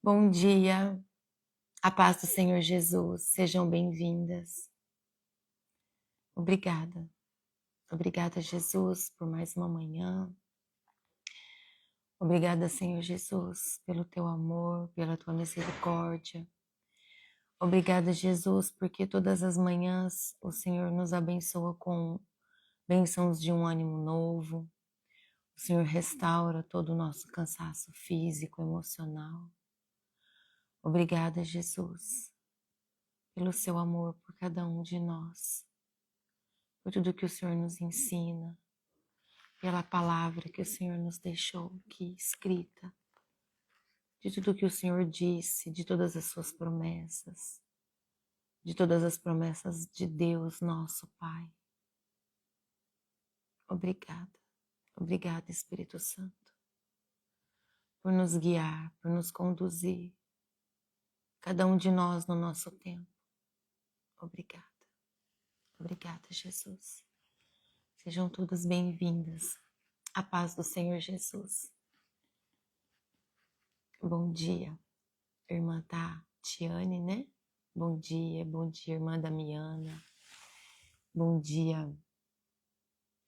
Bom dia, a paz do Senhor Jesus, sejam bem-vindas. Obrigada, obrigada, Jesus, por mais uma manhã. Obrigada, Senhor Jesus, pelo teu amor, pela tua misericórdia. Obrigada, Jesus, porque todas as manhãs o Senhor nos abençoa com bênçãos de um ânimo novo. O Senhor restaura todo o nosso cansaço físico, emocional. Obrigada, Jesus, pelo seu amor por cada um de nós, por tudo que o Senhor nos ensina, pela palavra que o Senhor nos deixou aqui escrita, de tudo que o Senhor disse, de todas as suas promessas, de todas as promessas de Deus, nosso Pai. Obrigada, obrigada, Espírito Santo, por nos guiar, por nos conduzir, cada um de nós no nosso tempo. Obrigada, obrigada, Jesus. Sejam todas bem-vindas. A paz do Senhor Jesus. Bom dia, irmã Tatiane, né? Bom dia, irmã Damiana. Bom dia,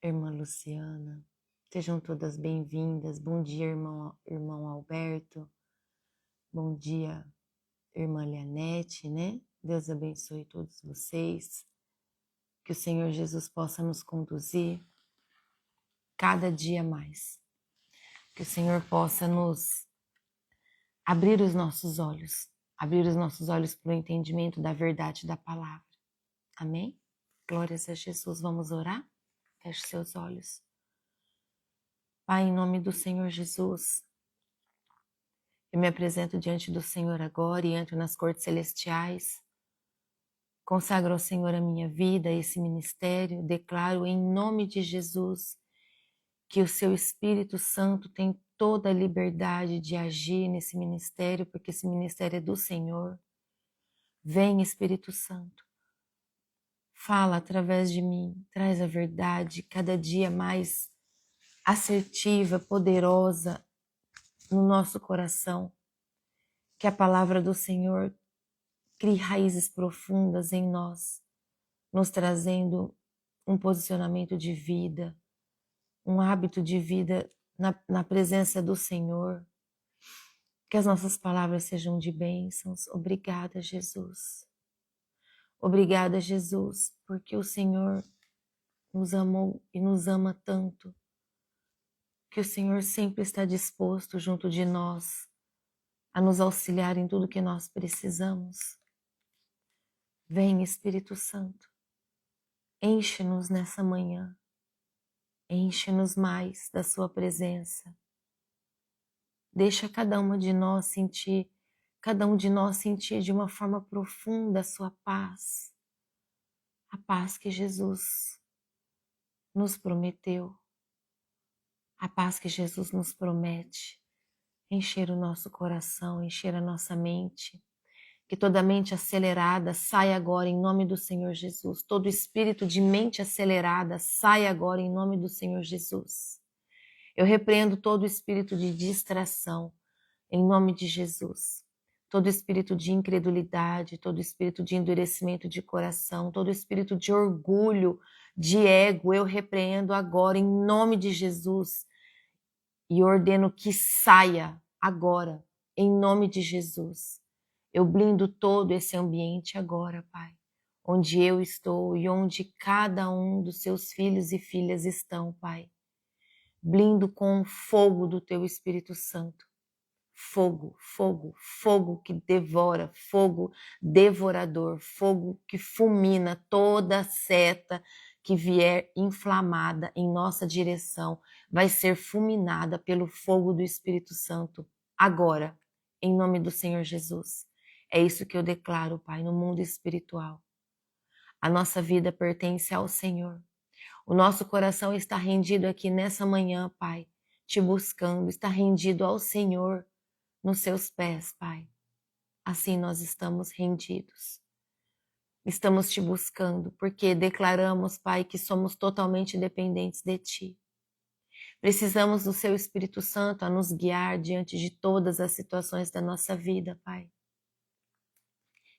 irmã Luciana. Sejam todas bem-vindas. Bom dia, irmão Alberto. Bom dia, irmã Leanete, né? Deus abençoe todos vocês. Que o Senhor Jesus possa nos conduzir cada dia mais. Que o Senhor possa nos abrir os nossos olhos para o entendimento da verdade da palavra. Amém? Glórias a Jesus. Vamos orar? Feche seus olhos. Pai, em nome do Senhor Jesus, eu me apresento diante do Senhor agora e entro nas cortes celestiais. Consagro ao Senhor a minha vida, esse ministério. Declaro em nome de Jesus que o seu Espírito Santo tem toda a liberdade de agir nesse ministério, porque esse ministério é do Senhor. Vem, Espírito Santo. Fala através de mim, traz a verdade cada dia mais assertiva, poderosa no nosso coração. Que a palavra do Senhor crie raízes profundas em nós, nos trazendo um posicionamento de vida, um hábito de vida na presença do Senhor. Que as nossas palavras sejam de bênçãos. Obrigada, Jesus. Obrigada, Jesus, porque o Senhor nos amou e nos ama tanto, que o Senhor sempre está disposto junto de nós a nos auxiliar em tudo que nós precisamos. Vem, Espírito Santo, enche-nos nessa manhã, enche-nos mais da sua presença. Deixa cada um de nós sentir de uma forma profunda a sua paz, a paz que Jesus nos prometeu, a paz que Jesus nos promete, encher o nosso coração, encher a nossa mente. Que toda mente acelerada saia agora em nome do Senhor Jesus. Todo espírito de mente acelerada saia agora em nome do Senhor Jesus. Eu repreendo todo espírito de distração em nome de Jesus. Todo espírito de incredulidade, todo espírito de endurecimento de coração, todo espírito de orgulho, de ego, eu repreendo agora em nome de Jesus e ordeno que saia agora em nome de Jesus. Eu blindo todo esse ambiente agora, Pai, onde eu estou e onde cada um dos seus filhos e filhas estão, Pai. Blindo com o fogo do Teu Espírito Santo. Fogo, fogo, fogo que devora, fogo devorador, fogo que fulmina toda seta que vier inflamada em nossa direção, vai ser fulminada pelo fogo do Espírito Santo, agora, em nome do Senhor Jesus. É isso que eu declaro, Pai, no mundo espiritual. A nossa vida pertence ao Senhor. O nosso coração está rendido aqui nessa manhã, Pai, te buscando, está rendido ao Senhor nos seus pés, Pai. Assim nós estamos rendidos. Estamos te buscando, porque declaramos, Pai, que somos totalmente dependentes de Ti. Precisamos do Seu Espírito Santo a nos guiar diante de todas as situações da nossa vida, Pai.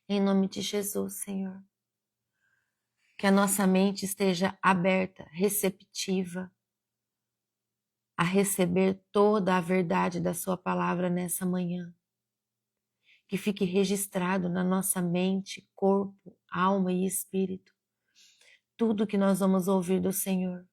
Em nome de Jesus, Senhor. Que a nossa mente esteja aberta, receptiva, a receber toda a verdade da Sua palavra nessa manhã. Que fique registrado na nossa mente, corpo, alma e espírito tudo que nós vamos ouvir do Senhor,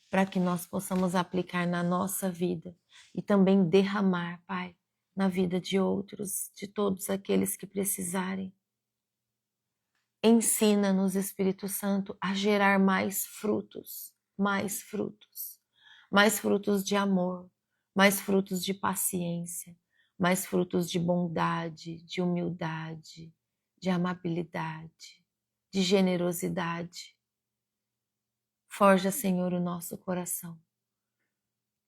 para que nós possamos aplicar na nossa vida e também derramar, Pai, na vida de outros, de todos aqueles que precisarem. Ensina-nos, Espírito Santo, a gerar mais frutos, mais frutos, mais frutos de amor, mais frutos de paciência, mais frutos de bondade, de humildade, de amabilidade, de generosidade. Forja, Senhor, o nosso coração.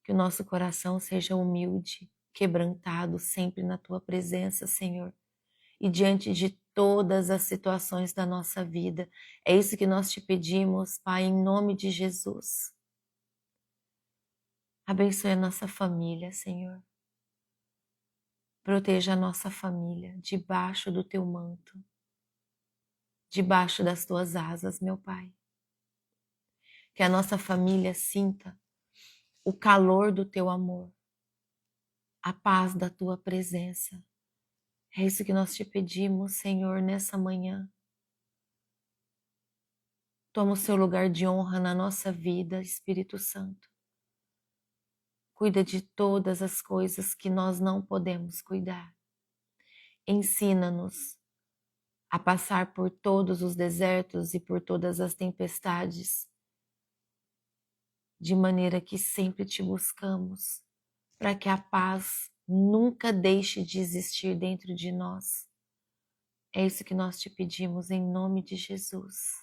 Que o nosso coração seja humilde, quebrantado sempre na Tua presença, Senhor. E diante de todas as situações da nossa vida. É isso que nós te pedimos, Pai, em nome de Jesus. Abençoe a nossa família, Senhor. Proteja a nossa família debaixo do Teu manto, debaixo das Tuas asas, meu Pai. Que a nossa família sinta o calor do Teu amor, a paz da Tua presença. É isso que nós te pedimos, Senhor, nessa manhã. Toma o seu lugar de honra na nossa vida, Espírito Santo. Cuida de todas as coisas que nós não podemos cuidar. Ensina-nos a passar por todos os desertos e por todas as tempestades, de maneira que sempre te buscamos, para que a paz nunca deixe de existir dentro de nós. É isso que nós te pedimos em nome de Jesus.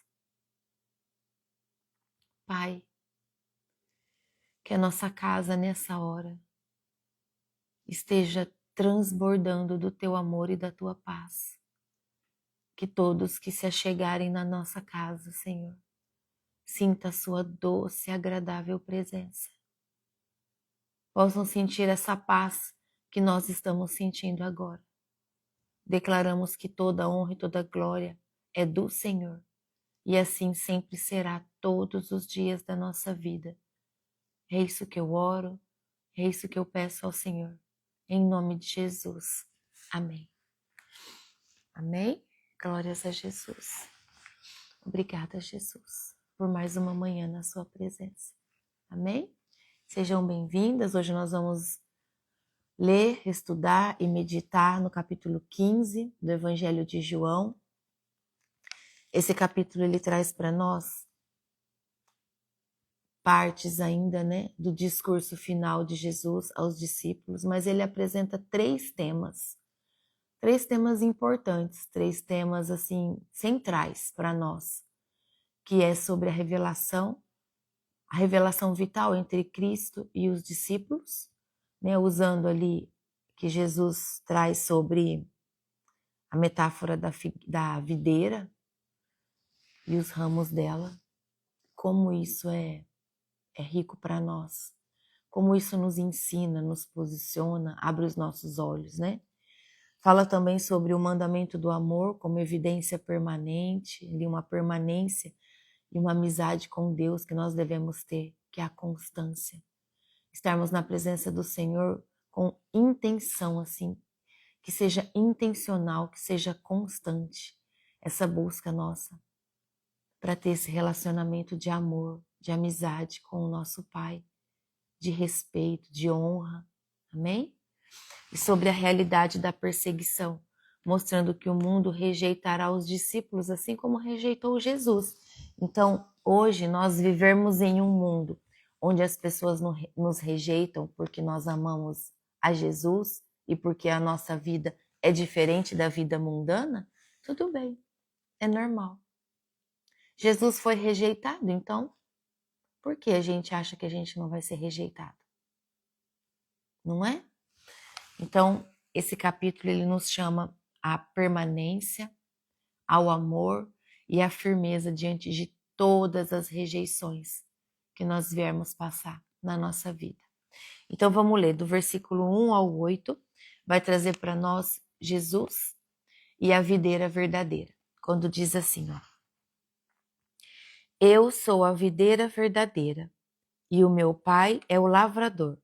Pai, que a nossa casa nessa hora esteja transbordando do teu amor e da tua paz. Que todos que se achegarem na nossa casa, Senhor, sinta a sua doce e agradável presença. Possam sentir essa paz que nós estamos sentindo agora. Declaramos que toda honra e toda glória é do Senhor, e assim sempre será todos os dias da nossa vida. É isso que eu oro, é isso que eu peço ao Senhor. Em nome de Jesus. Amém. Amém? Glórias a Jesus. Obrigada, Jesus, por mais uma manhã na sua presença. Amém? Sejam bem-vindas. Hoje nós vamos ler, estudar e meditar no capítulo 15 do Evangelho de João. Esse capítulo ele traz para nós partes ainda, do discurso final de Jesus aos discípulos, mas ele apresenta três temas importantes, três temas assim centrais para nós, que é sobre a revelação vital entre Cristo e os discípulos, usando ali que Jesus traz sobre a metáfora da videira e os ramos dela, como isso é rico para nós, como isso nos ensina, nos posiciona, abre os nossos olhos, Fala também sobre o mandamento do amor como evidência permanente, uma permanência e uma amizade com Deus que nós devemos ter, que é a constância. Estarmos na presença do Senhor com intenção, assim, que seja intencional, que seja constante, essa busca nossa para ter esse relacionamento de amor, de amizade com o nosso Pai, de respeito, de honra. Amém? E sobre a realidade da perseguição, mostrando que o mundo rejeitará os discípulos assim como rejeitou Jesus. Então, hoje nós vivemos em um mundo onde as pessoas nos rejeitam porque nós amamos a Jesus e porque a nossa vida é diferente da vida mundana, tudo bem, é normal. Jesus foi rejeitado, então, por que a gente acha que a gente não vai ser rejeitado? Não é? Então, esse capítulo ele nos chama à permanência, ao amor e à firmeza diante de todas as rejeições que nós viermos passar. na nossa vida. Então vamos ler do versículo 1 ao 8, vai trazer para nós Jesus e a videira verdadeira. Quando diz assim, ó: Eu sou a videira verdadeira e o meu pai é o lavrador.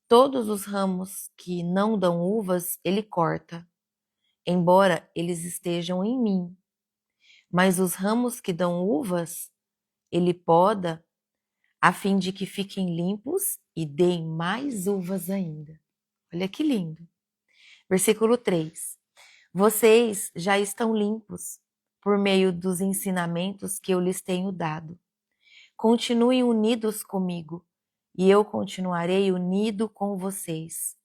Todos os ramos que não dão uvas, ele corta, embora eles estejam em mim. Mas os ramos que dão uvas, ele poda, a fim de que fiquem limpos e deem mais uvas ainda. Olha que lindo. Versículo 3. Vocês já estão limpos por meio dos ensinamentos que eu lhes tenho dado. Continuem unidos comigo, e eu continuarei unido com vocês.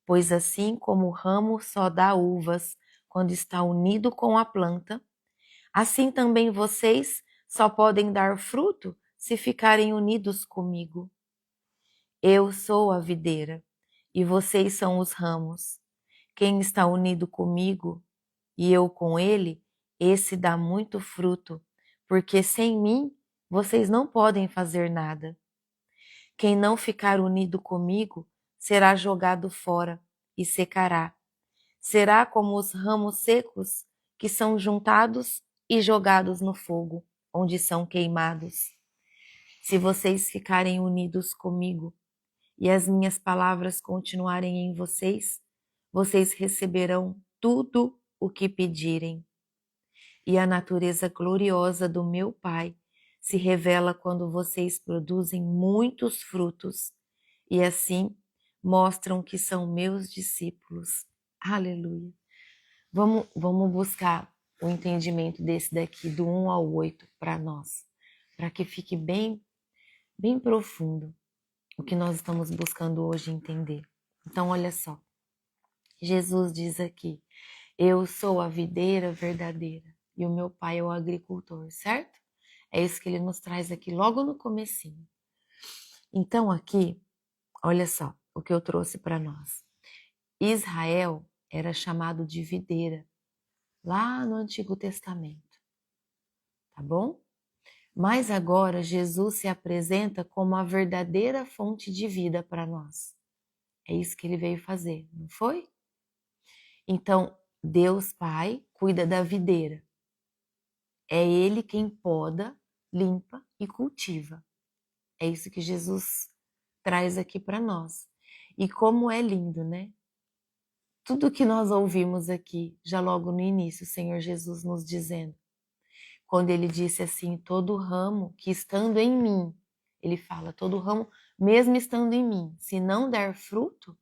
Pois assim como o ramo só dá uvas quando está unido com a planta, assim também vocês só podem dar fruto se ficarem unidos comigo. Eu sou a videira, e vocês são os ramos. Quem está unido comigo e eu com ele, esse dá muito fruto, porque sem mim vocês não podem fazer nada. Quem não ficar unido comigo será jogado fora e secará. Será como os ramos secos que são juntados e jogados no fogo, onde são queimados. Se vocês ficarem unidos comigo e as minhas palavras continuarem em vocês, vocês receberão tudo o que pedirem. E a natureza gloriosa do meu Pai se revela quando vocês produzem muitos frutos e assim mostram que são meus discípulos. Aleluia. Vamos buscar o entendimento desse daqui, do 1 ao 8, para nós, para que fique bem, bem profundo o que nós estamos buscando hoje entender. Então, olha só. Jesus diz aqui: eu sou a videira verdadeira e o meu pai é o agricultor, certo? É isso que ele nos traz aqui logo no comecinho. Então aqui, olha só o que eu trouxe para nós. Israel era chamado de videira lá no Antigo Testamento, tá bom? Mas agora Jesus se apresenta como a verdadeira fonte de vida para nós. É isso que ele veio fazer, não foi? Então, Deus Pai cuida da videira. É Ele quem poda, limpa e cultiva. É isso que Jesus traz aqui para nós. E como é lindo, né? Tudo que nós ouvimos aqui, já logo no início, o Senhor Jesus nos dizendo, quando Ele disse assim, todo ramo que estando em mim, Ele fala, todo ramo, mesmo estando em mim, se não der fruto,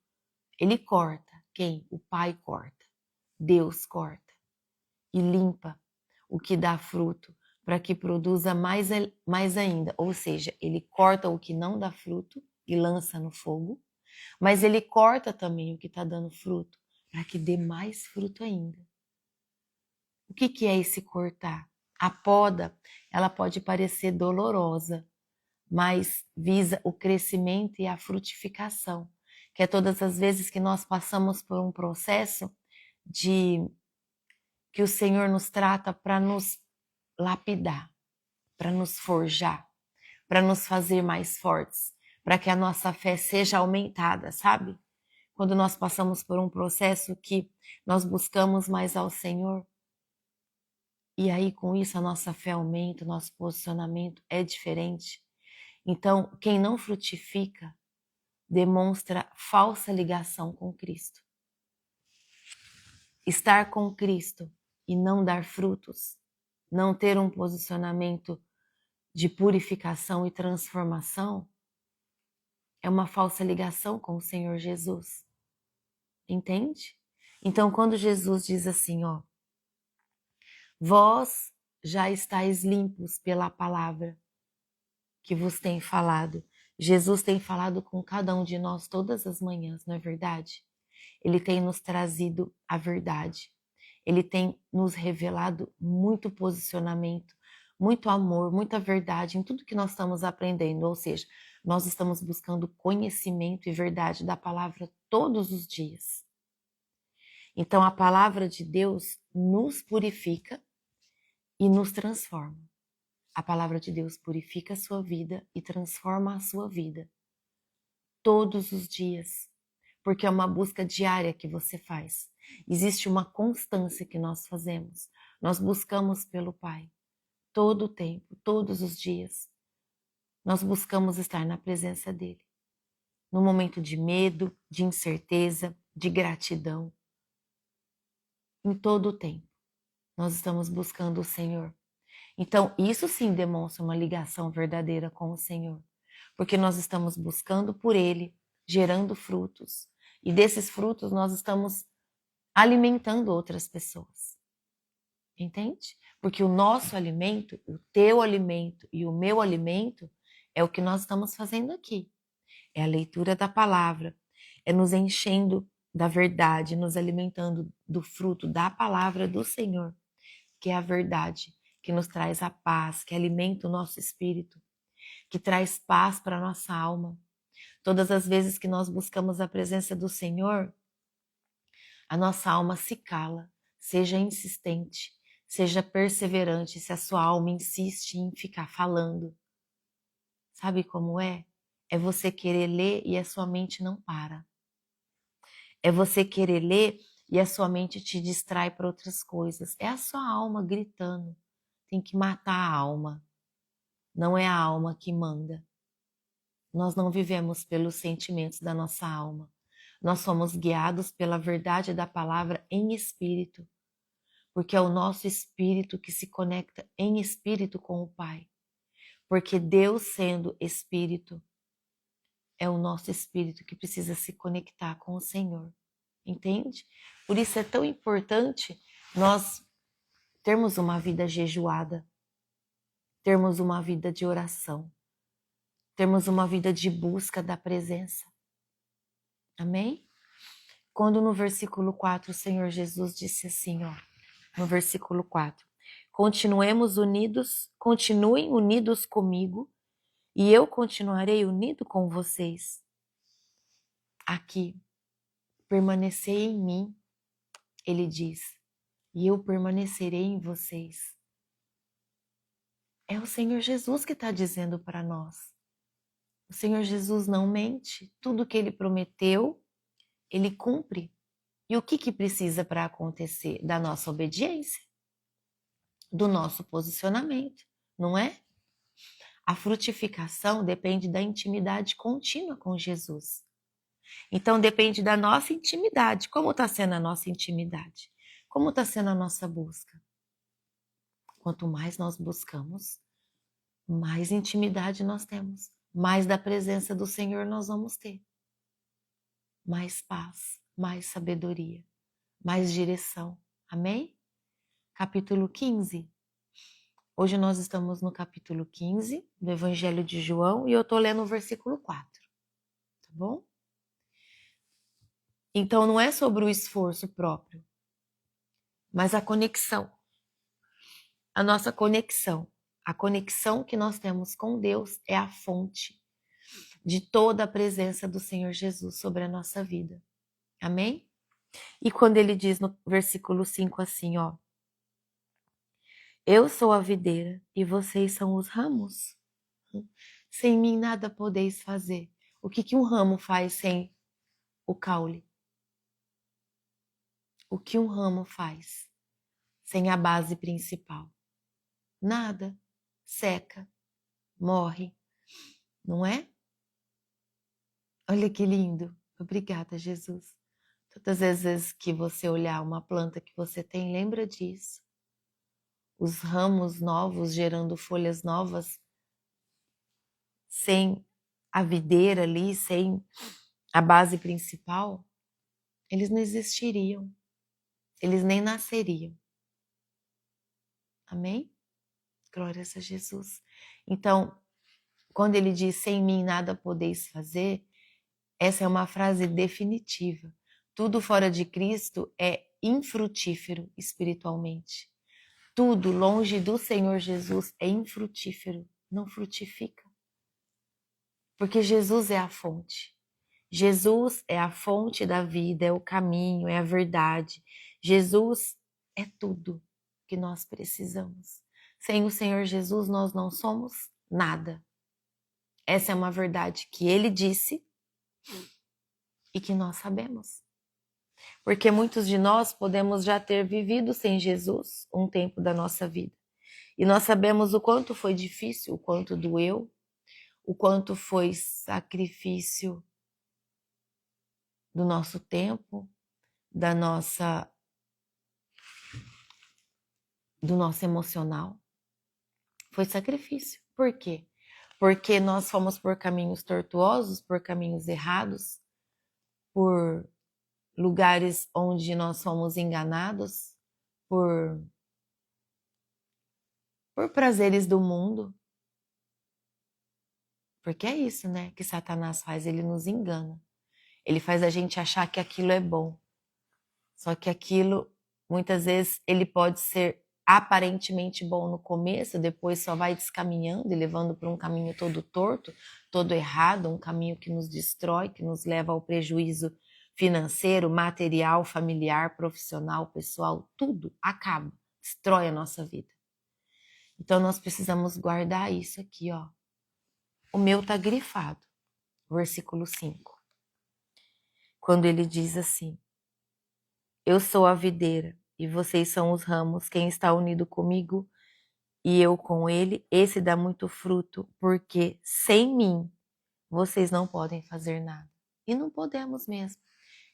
Ele corta. Quem? O Pai corta. Deus corta e limpa o que dá fruto para que produza mais ainda. Ou seja, ele corta o que não dá fruto e lança no fogo, mas ele corta também o que está dando fruto para que dê mais fruto ainda. O que é esse cortar? A poda, ela pode parecer dolorosa, mas visa o crescimento e a frutificação, que é todas as vezes que nós passamos por um processo que o Senhor nos trata para nos lapidar, para nos forjar, para nos fazer mais fortes, para que a nossa fé seja aumentada, sabe? Quando nós passamos por um processo que nós buscamos mais ao Senhor, e aí com isso a nossa fé aumenta, o nosso posicionamento é diferente. Então, quem não frutifica demonstra falsa ligação com Cristo. Estar com Cristo e não dar frutos, não ter um posicionamento de purificação e transformação, é uma falsa ligação com o Senhor Jesus. Entende? Então, quando Jesus diz assim, ó, vós já estáis limpos pela palavra que vos tem falado. Jesus tem falado com cada um de nós todas as manhãs, não é verdade? Ele tem nos trazido a verdade. Ele tem nos revelado muito posicionamento, muito amor, muita verdade em tudo que nós estamos aprendendo. Ou seja, nós estamos buscando conhecimento e verdade da palavra todos os dias. Então, a palavra de Deus nos purifica e nos transforma. A palavra de Deus purifica a sua vida e transforma a sua vida todos os dias, porque é uma busca diária que você faz. Existe uma constância que nós fazemos. Nós buscamos pelo Pai todo o tempo, todos os dias. Nós buscamos estar na presença dele. No momento de medo, de incerteza, de gratidão. Em todo o tempo, nós estamos buscando o Senhor. Então, isso sim demonstra uma ligação verdadeira com o Senhor. Porque nós estamos buscando por Ele, gerando frutos. E desses frutos nós estamos alimentando outras pessoas. Entende? Porque o nosso alimento, o teu alimento e o meu alimento é o que nós estamos fazendo aqui. É a leitura da palavra, é nos enchendo da verdade, nos alimentando do fruto da palavra do Senhor, que é a verdade, que nos traz a paz, que alimenta o nosso espírito, que traz paz para a nossa alma. Todas as vezes que nós buscamos a presença do Senhor, a nossa alma se cala. Seja insistente, seja perseverante se a sua alma insiste em ficar falando. Sabe como é? É você querer ler e a sua mente não para. É você querer ler e a sua mente te distrai para outras coisas. É a sua alma gritando. Tem que matar a alma. Não é a alma que manda. Nós não vivemos pelos sentimentos da nossa alma. Nós somos guiados pela verdade da palavra em espírito. Porque é o nosso espírito que se conecta em espírito com o Pai. Porque Deus, sendo espírito, é o nosso espírito que precisa se conectar com o Senhor. Entende? Por isso é tão importante nós termos uma vida jejuada, termos uma vida de oração, termos uma vida de busca da presença. Amém? Quando no versículo 4 o Senhor Jesus disse assim, ó, no versículo 4, continuem unidos comigo e eu continuarei unido com vocês. Aqui, permanecei em mim, ele diz, e eu permanecerei em vocês. É o Senhor Jesus que está dizendo para nós. O Senhor Jesus não mente, tudo que ele prometeu, ele cumpre. E o que precisa para acontecer? Da nossa obediência, do nosso posicionamento, não é? A frutificação depende da intimidade contínua com Jesus. Então depende da nossa intimidade. Como está sendo a nossa intimidade? Como está sendo a nossa busca? Quanto mais nós buscamos, mais intimidade nós temos. Mais da presença do Senhor nós vamos ter. Mais paz, mais sabedoria, mais direção. Amém? Capítulo 15. Hoje nós estamos no capítulo 15 do Evangelho de João e eu estou lendo o versículo 4. Tá bom? Então não é sobre o esforço próprio, mas a conexão. A nossa conexão. A conexão que nós temos com Deus é a fonte de toda a presença do Senhor Jesus sobre a nossa vida. Amém? E quando ele diz no versículo 5 assim, ó, eu sou a videira e vocês são os ramos. Sem mim nada podeis fazer. O que um ramo faz sem o caule? O que um ramo faz sem a base principal? Nada. Seca, morre, não é? Olha que lindo. Obrigada, Jesus. Todas as vezes que você olhar uma planta que você tem, lembra disso. Os ramos novos gerando folhas novas, sem a videira ali, sem a base principal, eles não existiriam. Eles nem nasceriam. Amém? Glórias a Jesus. Então, quando ele diz, sem mim nada podeis fazer, essa é uma frase definitiva. Tudo fora de Cristo é infrutífero espiritualmente. Tudo longe do Senhor Jesus é infrutífero, não frutifica. Porque Jesus é a fonte. Jesus é a fonte da vida, é o caminho, é a verdade. Jesus é tudo que nós precisamos. Sem o Senhor Jesus, nós não somos nada. Essa é uma verdade que Ele disse e que nós sabemos. Porque muitos de nós podemos já ter vivido sem Jesus um tempo da nossa vida. E nós sabemos o quanto foi difícil, o quanto doeu, o quanto foi sacrifício do nosso tempo, do nosso emocional. Foi sacrifício. Por quê? Porque nós fomos por caminhos tortuosos, por caminhos errados, por lugares onde nós fomos enganados, por prazeres do mundo. Porque é isso, né, que Satanás faz, ele nos engana. Ele faz a gente achar que aquilo é bom. Só que aquilo, muitas vezes, ele pode ser aparentemente bom no começo, depois só vai descaminhando e levando para um caminho todo torto, todo errado, um caminho que nos destrói, que nos leva ao prejuízo financeiro, material, familiar, profissional, pessoal, tudo acaba, destrói a nossa vida. Então nós precisamos guardar isso aqui, ó. O meu tá grifado, versículo 5. Quando ele diz assim: eu sou a videira e vocês são os ramos, quem está unido comigo e eu com ele, esse dá muito fruto, porque sem mim vocês não podem fazer nada. E não podemos mesmo.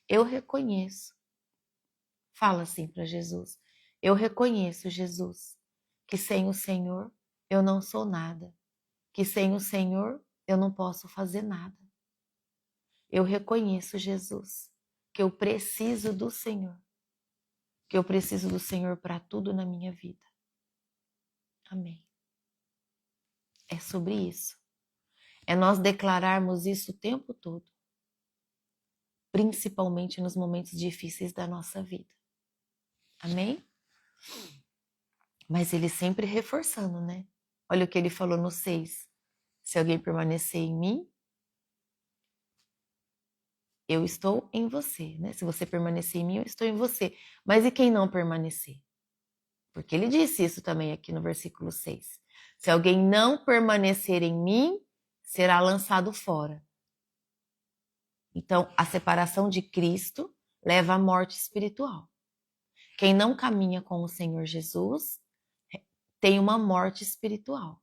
Eu reconheço. Fala assim para Jesus. Eu reconheço, Jesus, que sem o Senhor eu não sou nada. Que sem o Senhor eu não posso fazer nada. Eu reconheço, Jesus, que eu preciso do Senhor. Que eu preciso do Senhor para tudo na minha vida. Amém. É sobre isso. É nós declararmos isso o tempo todo. Principalmente nos momentos difíceis da nossa vida. Amém? Mas ele sempre reforçando, né? Olha o que ele falou no 6. Se alguém permanecer em mim, eu estou em você, né? Se você permanecer em mim, eu estou em você. Mas e quem não permanecer? Porque ele disse isso também aqui no versículo 6. Se alguém não permanecer em mim, será lançado fora. Então, a separação de Cristo leva à morte espiritual. Quem não caminha com o Senhor Jesus tem uma morte espiritual.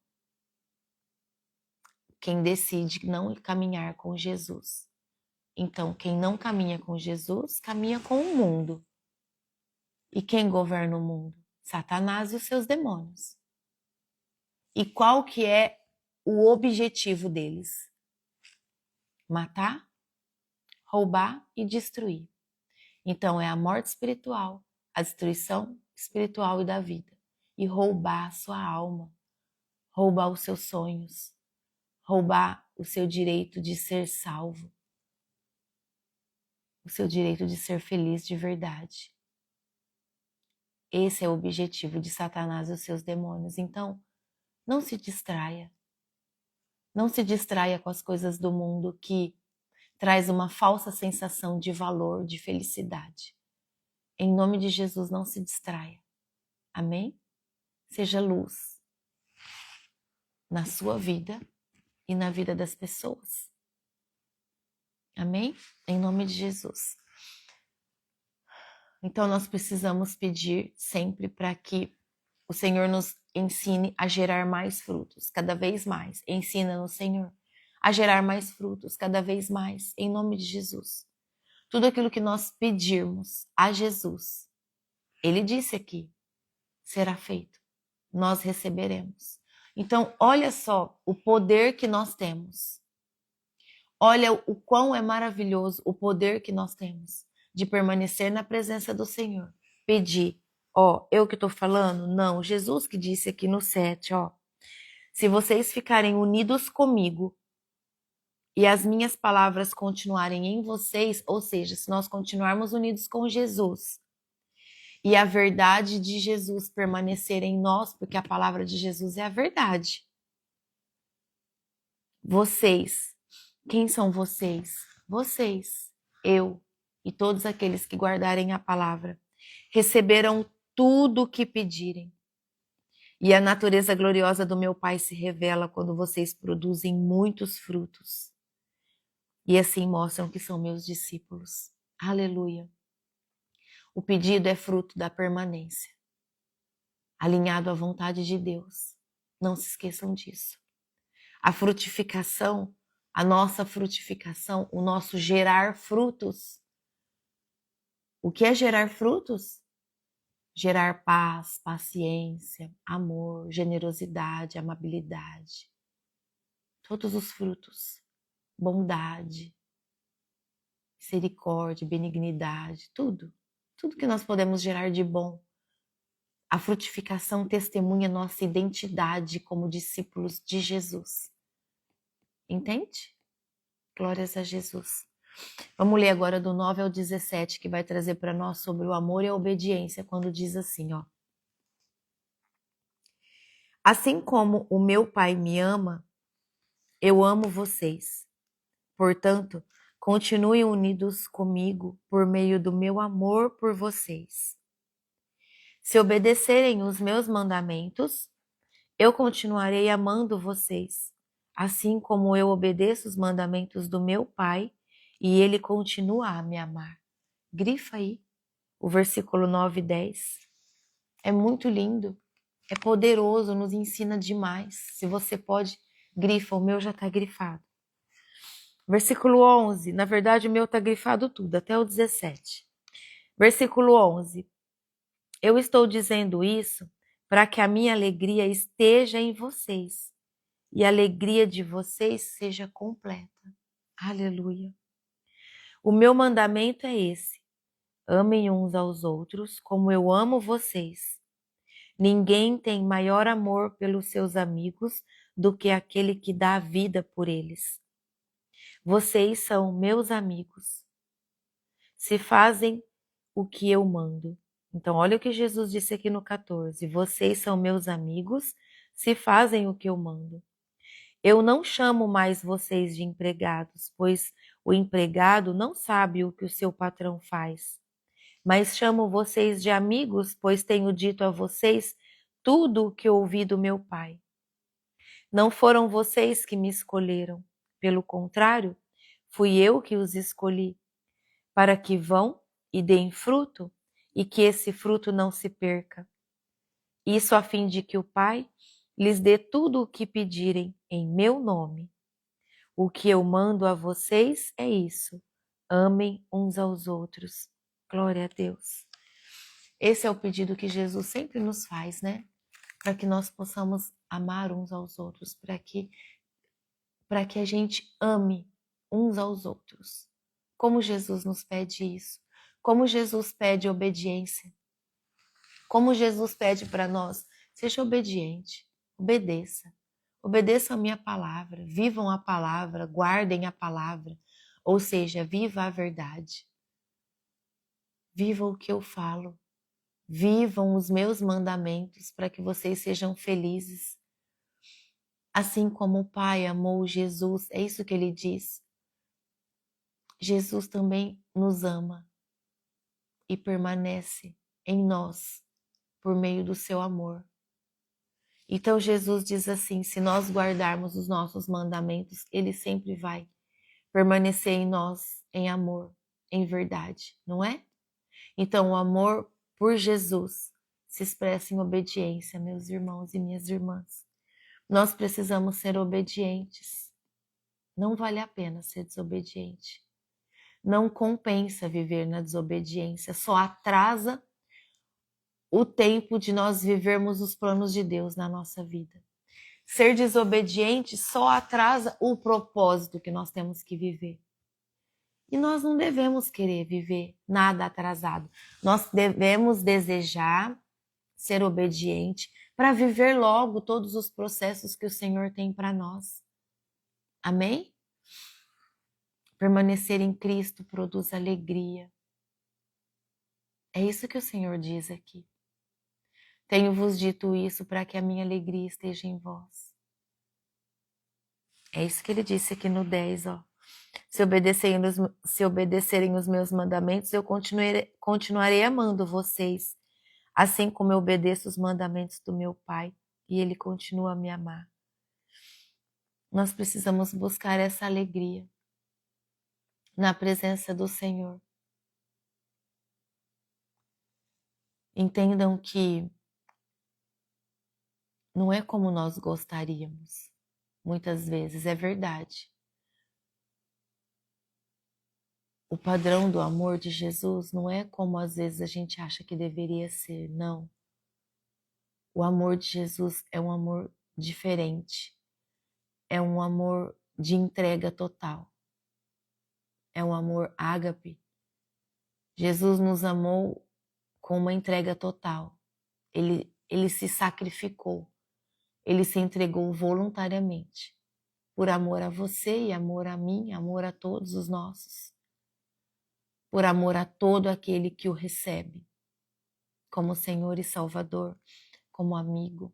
Quem decide não caminhar com Jesus. Então, quem não caminha com Jesus, caminha com o mundo. E quem governa o mundo? Satanás e os seus demônios. E qual que é o objetivo deles? Matar, roubar e destruir. Então, é a morte espiritual, a destruição espiritual e da vida. E roubar a sua alma, roubar os seus sonhos, roubar o seu direito de ser salvo, o seu direito de ser feliz de verdade. Esse é o objetivo de Satanás e os seus demônios. Então, não se distraia. Não se distraia com as coisas do mundo que traz uma falsa sensação de valor, de felicidade. Em nome de Jesus, não se distraia. Amém? Seja luz na sua vida e na vida das pessoas. Amém? Em nome de Jesus. Então, nós precisamos pedir sempre para que o Senhor nos ensine a gerar mais frutos, cada vez mais. Ensina-nos, Senhor, a gerar mais frutos, cada vez mais, em nome de Jesus. Tudo aquilo que nós pedirmos a Jesus, Ele disse aqui, será feito. Nós receberemos. Então, olha só o poder que nós temos. Olha o quão é maravilhoso o poder que nós temos de permanecer na presença do Senhor. Pedir. Ó, eu que estou falando? Não, Jesus que disse aqui no 7, ó. Se vocês ficarem unidos comigo e as minhas palavras continuarem em vocês, ou seja, se nós continuarmos unidos com Jesus e a verdade de Jesus permanecer em nós, porque a palavra de Jesus é a verdade. Vocês, quem são vocês? Vocês, eu e todos aqueles que guardarem a palavra, receberão tudo o que pedirem. E a natureza gloriosa do meu Pai se revela quando vocês produzem muitos frutos. E assim mostram que são meus discípulos. Aleluia. O pedido é fruto da permanência, alinhado à vontade de Deus. Não se esqueçam disso. A frutificação, a nossa frutificação, o nosso gerar frutos. O que é gerar frutos? Gerar paz, paciência, amor, generosidade, amabilidade. Todos os frutos. Bondade, misericórdia, benignidade, tudo. Tudo que nós podemos gerar de bom. A frutificação testemunha nossa identidade como discípulos de Jesus. Entende? Glórias a Jesus. Vamos ler agora do 9 ao 17, que vai trazer para nós sobre o amor e a obediência, quando diz assim, ó. Assim como o meu Pai me ama, eu amo vocês. Portanto, continuem unidos comigo por meio do meu amor por vocês. Se obedecerem os meus mandamentos, eu continuarei amando vocês, assim como eu obedeço os mandamentos do meu Pai e ele continua a me amar. Grifa aí o versículo 9 e 10. É muito lindo, é poderoso, nos ensina demais. Se você pode, grifa, o meu já está grifado. Versículo 11, na verdade o meu está grifado tudo, até o 17. Versículo 11, eu estou dizendo isso para que a minha alegria esteja em vocês e a alegria de vocês seja completa. Aleluia. O meu mandamento é esse, amem uns aos outros como eu amo vocês. Ninguém tem maior amor pelos seus amigos do que aquele que dá a vida por eles. Vocês são meus amigos, se fazem o que eu mando. Então, olha o que Jesus disse aqui no 14. Vocês são meus amigos, se fazem o que eu mando. Eu não chamo mais vocês de empregados, pois o empregado não sabe o que o seu patrão faz. Mas chamo vocês de amigos, pois tenho dito a vocês tudo o que ouvi do meu Pai. Não foram vocês que me escolheram, pelo contrário, fui eu que os escolhi, para que vão e deem fruto, e que esse fruto não se perca. Isso a fim de que o Pai lhes dê tudo o que pedirem em meu nome. O que eu mando a vocês é isso: amem uns aos outros. Glória a Deus. Esse é o pedido que Jesus sempre nos faz, né? Para que nós possamos amar uns aos outros, para que a gente ame uns aos outros. Como Jesus nos pede isso? Como Jesus pede obediência? Como Jesus pede para nós? Seja obediente, obedeça. Obedeçam a minha palavra, vivam a palavra, guardem a palavra. Ou seja, viva a verdade. Viva o que eu falo. Vivam os meus mandamentos para que vocês sejam felizes. Assim como o Pai amou Jesus, é isso que ele diz. Jesus também nos ama e permanece em nós por meio do seu amor. Então Jesus diz assim, se nós guardarmos os nossos mandamentos, ele sempre vai permanecer em nós em amor, em verdade, não é? Então o amor por Jesus se expressa em obediência, meus irmãos e minhas irmãs. Nós precisamos ser obedientes. Não vale a pena ser desobediente. Não compensa viver na desobediência, só atrasa o tempo de nós vivermos os planos de Deus na nossa vida. Ser desobediente só atrasa o propósito que nós temos que viver. E nós não devemos querer viver nada atrasado. Nós devemos desejar ser obediente para viver logo todos os processos que o Senhor tem para nós. Amém? Permanecer em Cristo produz alegria. É isso que o Senhor diz aqui. Tenho-vos dito isso para que a minha alegria esteja em vós. É isso que ele disse aqui no 10, ó. Se obedecerem os meus mandamentos, eu continuarei amando vocês, assim como eu obedeço os mandamentos do meu Pai. e Ele continua a me amar. Nós precisamos buscar essa alegria na presença do Senhor. Entendam que não é como nós gostaríamos. Muitas vezes é verdade. O padrão do amor de Jesus não é como às vezes a gente acha que deveria ser, não. O amor de Jesus é um amor diferente. É um amor de entrega total. É um amor ágape. Jesus nos amou com uma entrega total. Ele se sacrificou. Ele se entregou voluntariamente. Por amor a você e amor a mim, amor a todos os nossos. Por amor a todo aquele que o recebe. Como Senhor e Salvador. Como amigo.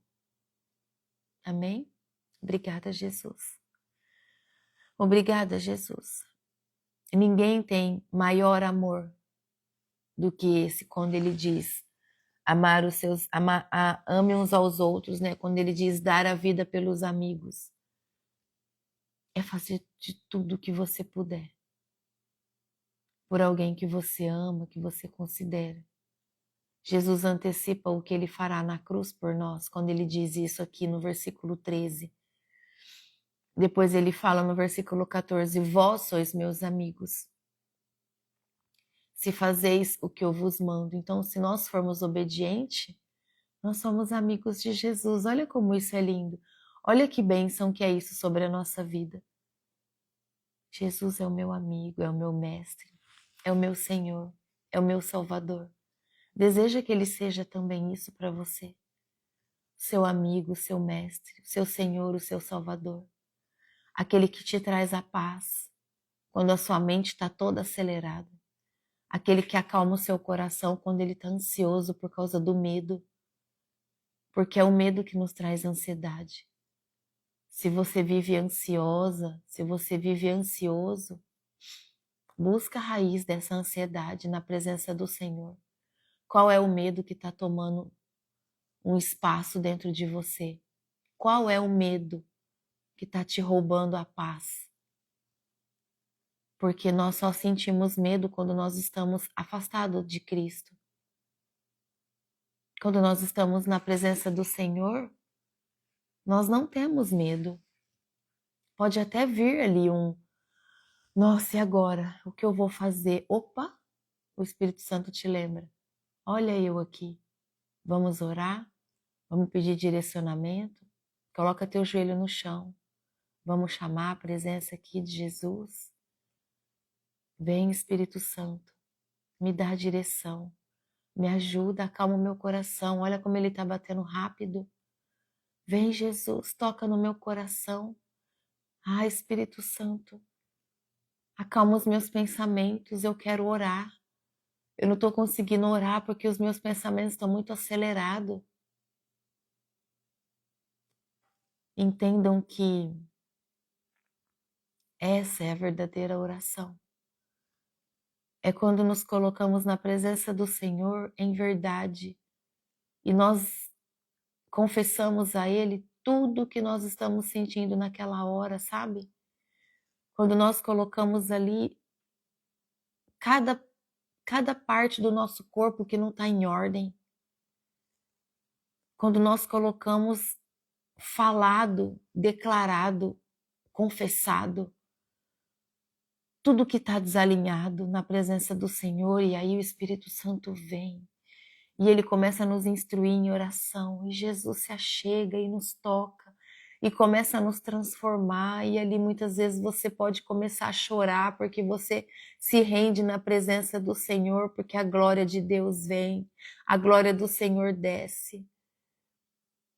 Amém? Obrigada, Jesus. Obrigada, Jesus. Ninguém tem maior amor do que esse, quando ele diz amar os seus, ame uns aos outros, né? Quando ele diz dar a vida pelos amigos. É fazer de tudo que você puder por alguém que você ama, que você considera. Jesus antecipa o que ele fará na cruz por nós, quando ele diz isso aqui no versículo 13. Depois ele fala no versículo 14, vós sois meus amigos, se fazeis o que eu vos mando. Então, se nós formos obedientes, nós somos amigos de Jesus. Olha como isso é lindo. Olha que bênção que é isso sobre a nossa vida. Jesus é o meu amigo, é o meu mestre, é o meu Senhor, é o meu Salvador. Deseja que Ele seja também isso para você. Seu amigo, seu mestre, seu Senhor, o seu Salvador. Aquele que te traz a paz quando a sua mente está toda acelerada. Aquele que acalma o seu coração quando ele está ansioso por causa do medo. Porque é o medo que nos traz ansiedade. Se você vive ansiosa, se você vive ansioso, busca a raiz dessa ansiedade na presença do Senhor. Qual é o medo que está tomando um espaço dentro de você? Qual é o medo que está te roubando a paz? Porque nós só sentimos medo quando nós estamos afastados de Cristo. Quando nós estamos na presença do Senhor, nós não temos medo. Pode até vir ali nossa, e agora? O que eu vou fazer? Opa! O Espírito Santo te lembra. Olha eu aqui. Vamos orar? Vamos pedir direcionamento? Coloca teu joelho no chão. Vamos chamar a presença aqui de Jesus. Vem, Espírito Santo. Me dá a direção. Me ajuda, acalma o meu coração. Olha como ele está batendo rápido. Vem, Jesus, toca no meu coração. Ah, Espírito Santo, acalma os meus pensamentos. Eu quero orar. Eu não estou conseguindo orar porque os meus pensamentos estão muito acelerados. Entendam que essa é a verdadeira oração. É quando nos colocamos na presença do Senhor em verdade e nós confessamos a Ele tudo o que nós estamos sentindo naquela hora, sabe? Quando nós colocamos ali cada parte do nosso corpo que não está em ordem. Quando nós colocamos falado, declarado, confessado, tudo que está desalinhado na presença do Senhor, e aí o Espírito Santo vem e ele começa a nos instruir em oração, e Jesus se achega e nos toca e começa a nos transformar, e ali muitas vezes você pode começar a chorar porque você se rende na presença do Senhor, porque a glória de Deus vem, a glória do Senhor desce.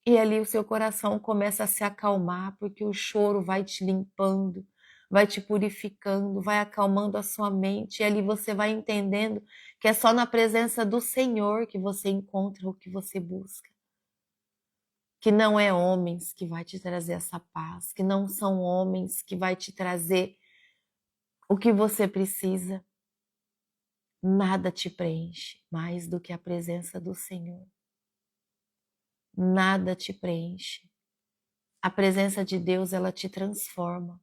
E ali o seu coração começa a se acalmar, porque o choro vai te limpando, vai te purificando, vai acalmando a sua mente. E ali você vai entendendo que é só na presença do Senhor que você encontra o que você busca. Que não é homens que vai te trazer essa paz, que não são homens que vai te trazer o que você precisa. Nada te preenche mais do que a presença do Senhor. nada te preenche. A presença de Deus, ela te transforma,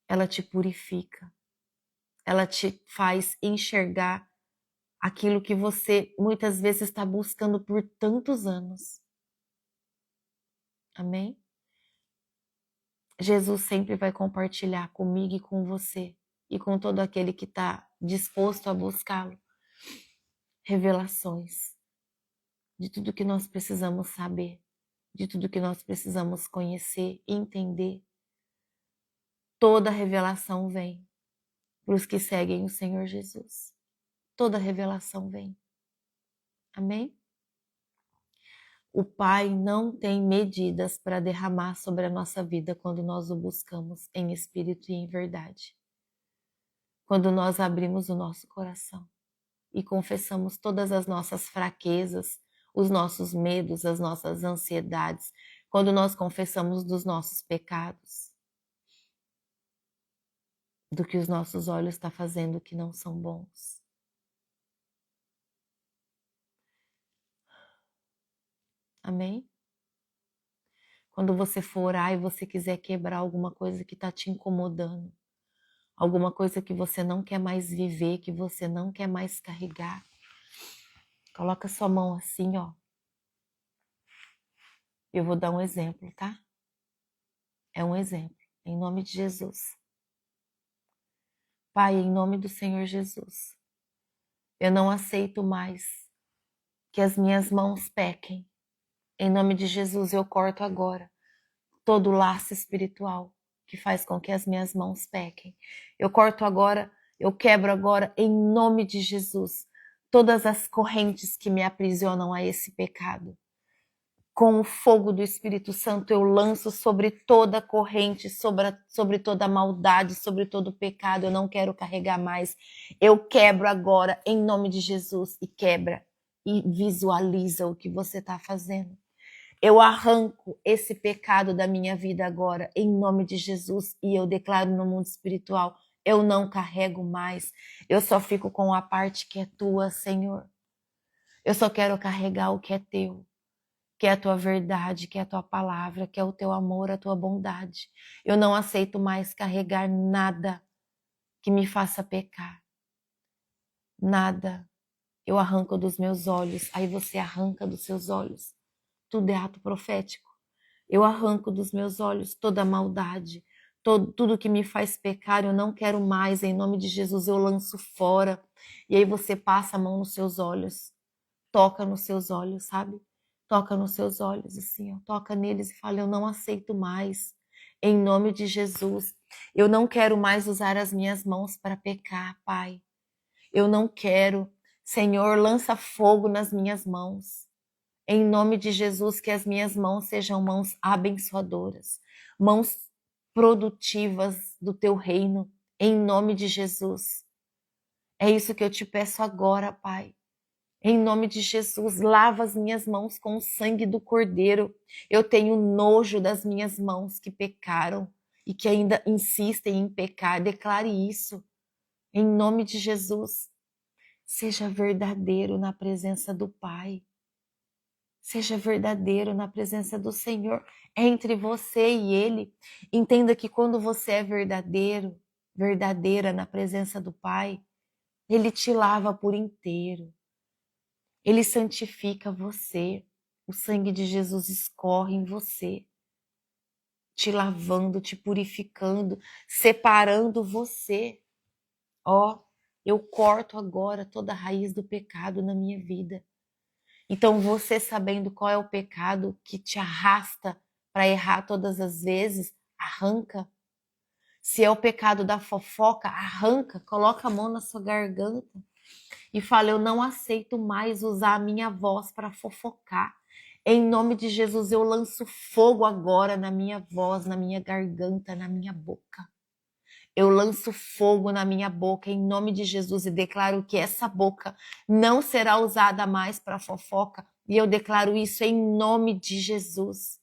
ela te purifica, ela te faz enxergar aquilo que você muitas vezes está buscando por tantos anos. Amém? Jesus sempre vai compartilhar comigo e com você e com todo aquele que está disposto a buscá-lo revelações de tudo que nós precisamos saber, de tudo que nós precisamos conhecer, entender. Toda revelação vem para os que seguem o Senhor Jesus. Toda revelação vem. Amém? O Pai não tem medidas para derramar sobre a nossa vida quando nós o buscamos em espírito e em verdade. Quando nós abrimos o nosso coração e confessamos todas as nossas fraquezas, os nossos medos, as nossas ansiedades, quando nós confessamos dos nossos pecados, do que os nossos olhos estão fazendo que não são bons. Amém? Quando você for orar e você quiser quebrar alguma coisa que está te incomodando, alguma coisa que você não quer mais viver, que você não quer mais carregar, coloca sua mão assim, ó. Eu vou dar um exemplo, tá? É um exemplo, em nome de Jesus. Pai, em nome do Senhor Jesus, eu não aceito mais que as minhas mãos pequem. Em nome de Jesus, eu corto agora todo laço espiritual que faz com que as minhas mãos pequem. Eu corto agora, eu quebro agora, em nome de Jesus, todas as correntes que me aprisionam a esse pecado. Com o fogo do Espírito Santo eu lanço sobre toda corrente, sobre toda maldade, sobre todo pecado. Eu não quero carregar mais. Eu quebro agora, em nome de Jesus, e quebra. E visualiza o que você está fazendo. Eu arranco esse pecado da minha vida agora, em nome de Jesus, e eu declaro no mundo espiritual, eu não carrego mais. Eu só fico com a parte que é tua, Senhor. Eu só quero carregar o que é teu, que é a tua verdade, que é a tua palavra, que é o teu amor, a tua bondade. Eu não aceito mais carregar nada que me faça pecar. Nada. Eu arranco dos meus olhos, aí você arranca dos seus olhos. Tudo é ato profético. Eu arranco dos meus olhos toda a maldade, tudo que me faz pecar, eu não quero mais, em nome de Jesus eu lanço fora. E aí você passa a mão nos seus olhos, toca nos seus olhos, sabe? Toca nos seus olhos, assim, ó, toca neles e fala, eu não aceito mais, em nome de Jesus. Eu não quero mais usar as minhas mãos para pecar, Pai. Eu não quero. Senhor, lança fogo nas minhas mãos. Em nome de Jesus, que as minhas mãos sejam mãos abençoadoras, mãos produtivas do teu reino, em nome de Jesus. É isso que eu te peço agora, Pai. Em nome de Jesus, lava as minhas mãos com o sangue do Cordeiro. Eu tenho nojo das minhas mãos que pecaram e que ainda insistem em pecar. Declare isso, em nome de Jesus. Seja verdadeiro na presença do Pai. Seja verdadeiro na presença do Senhor, entre você e Ele. Entenda que quando você é verdadeiro, verdadeira na presença do Pai, Ele te lava por inteiro. Ele santifica você. O sangue de Jesus escorre em você, te lavando, te purificando, separando você. Ó, eu corto agora toda a raiz do pecado na minha vida. Então você sabendo qual é o pecado que te arrasta para errar todas as vezes, arranca. Se é o pecado da fofoca, arranca, coloca a mão na sua garganta e fala, eu não aceito mais usar a minha voz para fofocar. Em nome de Jesus, eu lanço fogo agora na minha voz, na minha garganta, na minha boca. Eu lanço fogo na minha boca em nome de Jesus e declaro que essa boca não será usada mais para fofoca. E eu declaro isso em nome de Jesus.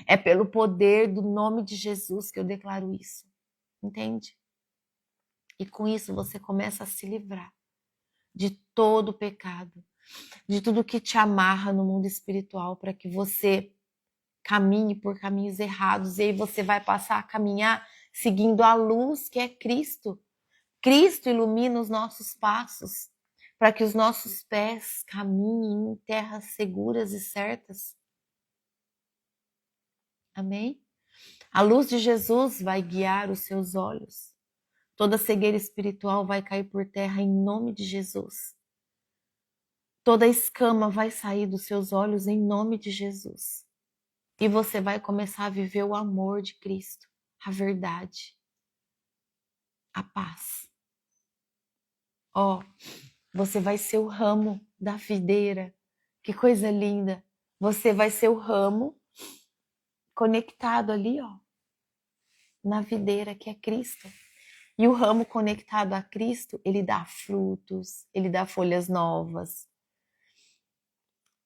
É pelo poder do nome de Jesus que eu declaro isso. Entende? E com isso você começa a se livrar de todo pecado, de tudo que te amarra no mundo espiritual para que você caminhe por caminhos errados e aí você vai passar a caminhar seguindo a luz que é Cristo. Cristo ilumina os nossos passos para que os nossos pés caminhem em terras seguras e certas. Amém? A luz de Jesus vai guiar os seus olhos. Toda cegueira espiritual vai cair por terra em nome de Jesus. Toda escama vai sair dos seus olhos em nome de Jesus. E você vai começar a viver o amor de Cristo, a verdade, a paz. Ó, você vai ser o ramo da videira. Que coisa linda. Você vai ser o ramo conectado ali, ó, na videira que é Cristo. E o ramo conectado a Cristo, ele dá frutos, ele dá folhas novas.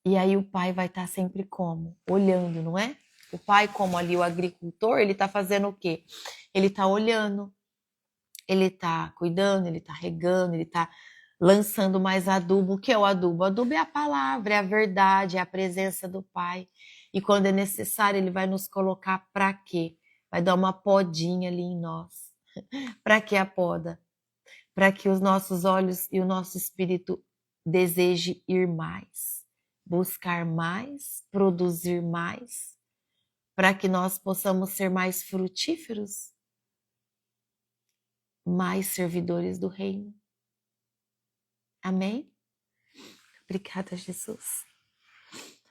E aí o pai vai estar sempre como? Olhando, não é? O pai, como ali o agricultor, ele está fazendo o quê? Ele está olhando, ele está cuidando, ele está regando, ele está lançando mais adubo. O que é o adubo? O adubo é a palavra, é a verdade, é a presença do pai. E quando é necessário, ele vai nos colocar para quê? Vai dar uma podinha ali em nós. Para que a poda? Para que os nossos olhos e o nosso espírito deseje ir mais, buscar mais, produzir mais, para que nós possamos ser mais frutíferos, mais servidores do reino. Amém? Obrigada, Jesus.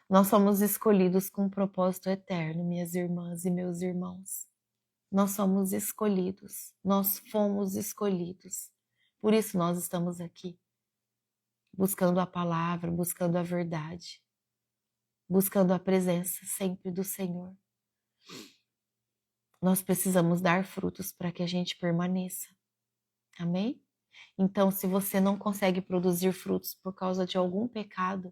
Nós somos escolhidos com um propósito eterno, minhas irmãs e meus irmãos. Nós somos escolhidos, nós fomos escolhidos. Por isso nós estamos aqui, buscando a palavra, buscando a verdade, buscando a presença sempre do Senhor. Nós precisamos dar frutos para que a gente permaneça. Amém? Então, se você não consegue produzir frutos por causa de algum pecado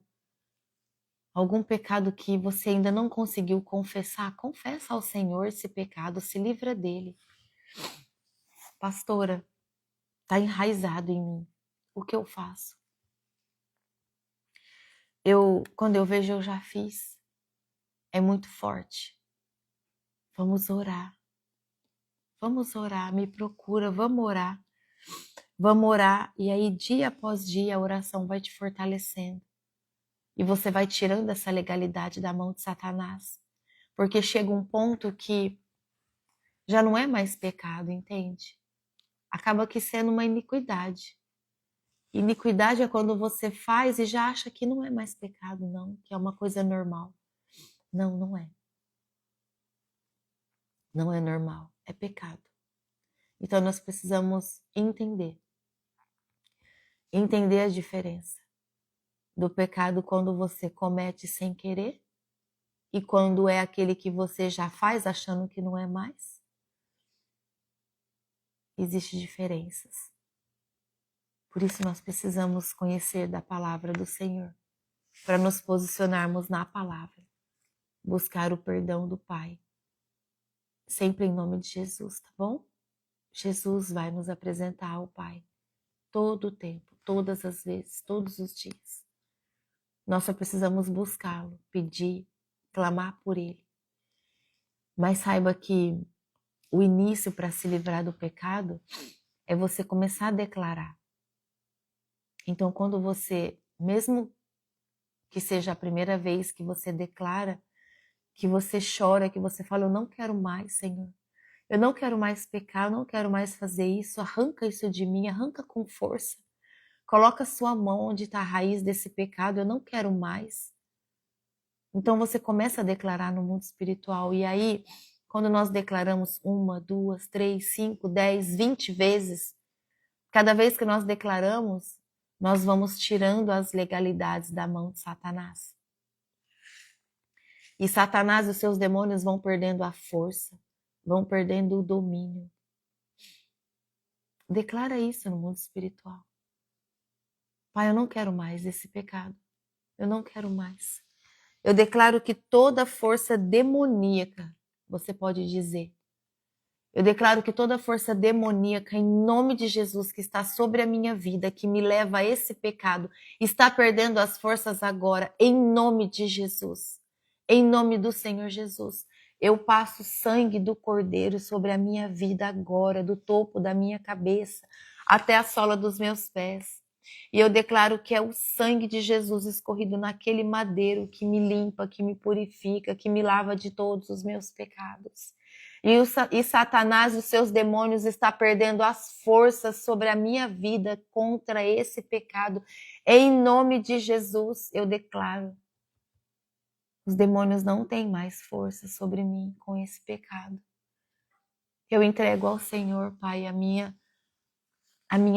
que você ainda não conseguiu confessar, confessa ao Senhor esse pecado, se livra dele. Pastora, está enraizado em mim. O que eu faço? Quando eu vejo, eu já fiz. É muito forte. Vamos orar. Vamos orar, me procura, vamos orar. Vamos orar e aí dia após dia a oração vai te fortalecendo. E você vai tirando essa legalidade da mão de Satanás. Porque chega um ponto que já não é mais pecado, entende? Acaba que sendo uma iniquidade. Iniquidade é quando você faz e já acha que não é mais pecado, não, que é uma coisa normal. Não, não é. Não é normal, é pecado. Então nós precisamos entender a diferença do pecado quando você comete sem querer e quando é aquele que você já faz achando que não é mais. Existem diferenças. Por isso nós precisamos conhecer da palavra do Senhor, para nos posicionarmos na palavra, buscar o perdão do Pai, sempre em nome de Jesus, tá bom? Jesus vai nos apresentar ao Pai todo o tempo, todas as vezes, todos os dias. Nós só precisamos buscá-lo, pedir, clamar por ele. Mas saiba que o início para se livrar do pecado é você começar a declarar. Então, quando você, mesmo que seja a primeira vez que você declara, que você chora, que você fala, eu não quero mais, Senhor. Eu não quero mais pecar, eu não quero mais fazer isso. Arranca isso de mim, arranca com força. Coloca a sua mão onde está a raiz desse pecado, eu não quero mais. Então você começa a declarar no mundo espiritual. E aí, quando nós declaramos 1, 2, 3, 5, 10, 20 vezes, cada vez que nós declaramos, nós vamos tirando as legalidades da mão de Satanás. E Satanás e os seus demônios vão perdendo a força, vão perdendo o domínio. Declara isso no mundo espiritual. Pai, eu não quero mais esse pecado. Eu não quero mais. Eu declaro que toda força demoníaca, você pode dizer, Eu declaro que toda força demoníaca, em nome de Jesus, que está sobre a minha vida, que me leva a esse pecado, está perdendo as forças agora, em nome de Jesus. Em nome do Senhor Jesus. Eu passo sangue do Cordeiro sobre a minha vida agora, do topo da minha cabeça até a sola dos meus pés. E eu declaro que é o sangue de Jesus escorrido naquele madeiro que me limpa, que me purifica, que me lava de todos os meus pecados. E Satanás e os seus demônios está perdendo as forças sobre a minha vida contra esse pecado. Em nome de Jesus, eu declaro. Os demônios não têm mais força sobre mim com esse pecado. Eu entrego ao Senhor, Pai, a minha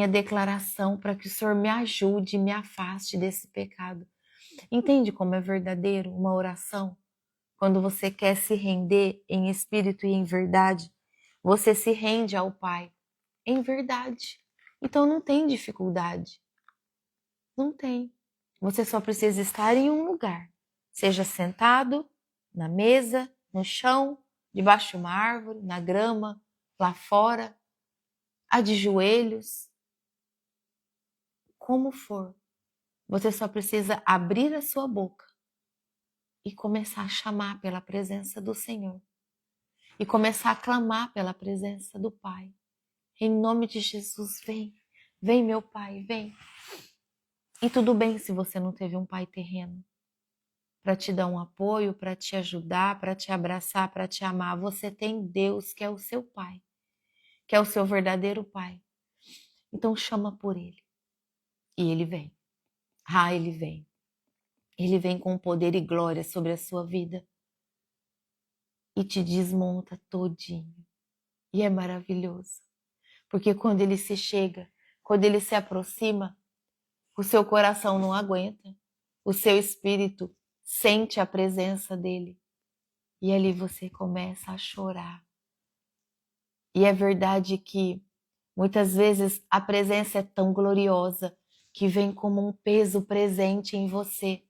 declaração para que o Senhor me ajude, me afaste desse pecado. Entende como é verdadeiro uma oração? Quando você quer se render em espírito e em verdade, você se rende ao Pai em verdade. Então não tem dificuldade. Não tem. Você só precisa estar em um lugar. Seja sentado, na mesa, no chão, debaixo de uma árvore, na grama, lá fora, de joelhos. Como for. Você só precisa abrir a sua boca e começar a chamar pela presença do Senhor. E começar a clamar pela presença do Pai. Em nome de Jesus, vem. Vem, meu Pai, vem. E tudo bem se você não teve um pai terreno para te dar um apoio, para te ajudar, para te abraçar, para te amar. Você tem Deus que é o seu Pai, que é o seu verdadeiro Pai. Então chama por Ele. E Ele vem. Ele vem. Ele vem com poder e glória sobre a sua vida. E te desmonta todinho. E é maravilhoso. Porque quando Ele se chega, quando Ele se aproxima, o seu coração não aguenta. O seu espírito sente a presença dEle. E ali você começa a chorar. E é verdade que muitas vezes a presença é tão gloriosa que vem como um peso presente em você.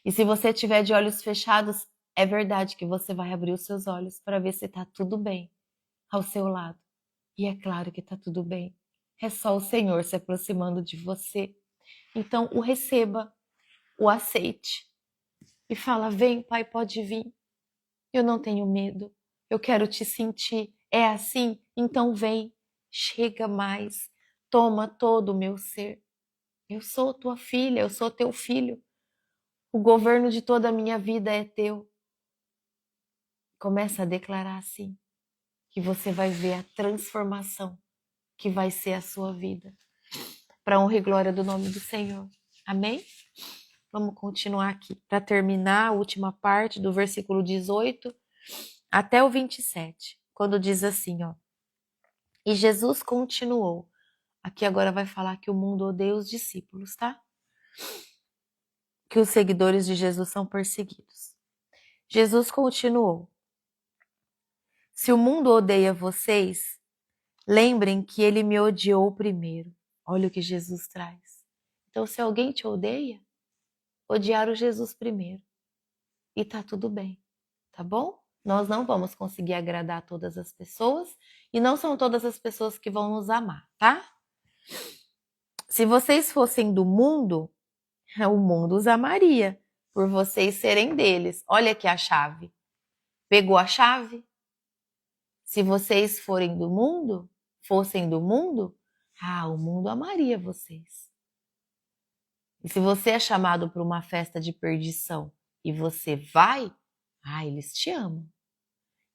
E se você tiver de olhos fechados, é verdade que você vai abrir os seus olhos para ver se está tudo bem ao seu lado. E é claro que está tudo bem. É só o Senhor se aproximando de você. Então o receba, o aceite. E fala, vem, Pai, pode vir. Eu não tenho medo. Eu quero te sentir. É assim? Então vem. Chega mais. Toma todo o meu ser. Eu sou tua filha, eu sou teu filho. O governo de toda a minha vida é teu. Começa a declarar assim, que você vai ver a transformação que vai ser a sua vida. Para honra e glória do nome do Senhor. Amém? Vamos continuar aqui. Para terminar a última parte do versículo 18 até o 27. Quando diz assim, ó. E Jesus continuou. Aqui agora vai falar que o mundo odeia os discípulos, tá? Que os seguidores de Jesus são perseguidos. Jesus continuou. Se o mundo odeia vocês, lembrem que ele me odiou primeiro. Olha o que Jesus traz. Então, se alguém te odeia, odiar o Jesus primeiro. E tá tudo bem, tá bom? Nós não vamos conseguir agradar todas as pessoas e não são todas as pessoas que vão nos amar, tá? Se vocês fossem do mundo, o mundo os amaria por vocês serem deles. Olha aqui a chave. Pegou a chave? Se vocês fossem do mundo, o mundo amaria vocês. E se você é chamado para uma festa de perdição e você vai, eles te amam.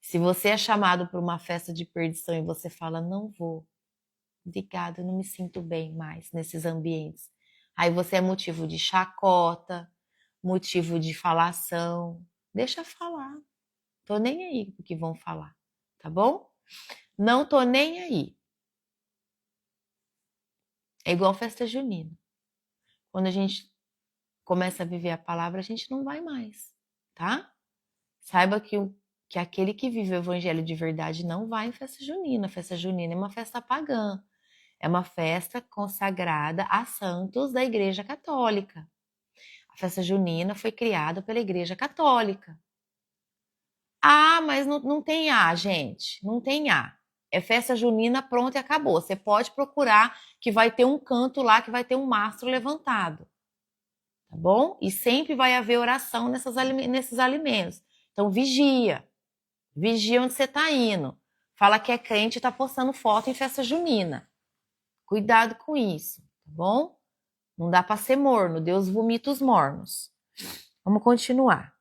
Se você é chamado para uma festa de perdição e você fala, não vou, obrigada, eu não me sinto bem mais nesses ambientes. Aí você é motivo de chacota, motivo de falação. Deixa falar. Tô nem aí com o que vão falar, tá bom? Não tô nem aí. É igual festa junina. Quando a gente começa a viver a palavra, a gente não vai mais, tá? Saiba que aquele que vive o evangelho de verdade não vai em festa junina. Festa junina é uma festa pagã. É uma festa consagrada a santos da Igreja Católica. A festa junina foi criada pela Igreja Católica. Mas não tem A, gente. Não tem A. É festa junina, pronto e acabou. Você pode procurar que vai ter um canto lá, que vai ter um mastro levantado. Tá bom? E sempre vai haver oração nesses alimentos. Então, vigia. Vigia onde você está indo. Fala que é crente e está postando foto em festa junina. Cuidado com isso, tá bom? Não dá para ser morno. Deus vomita os mornos. Vamos continuar.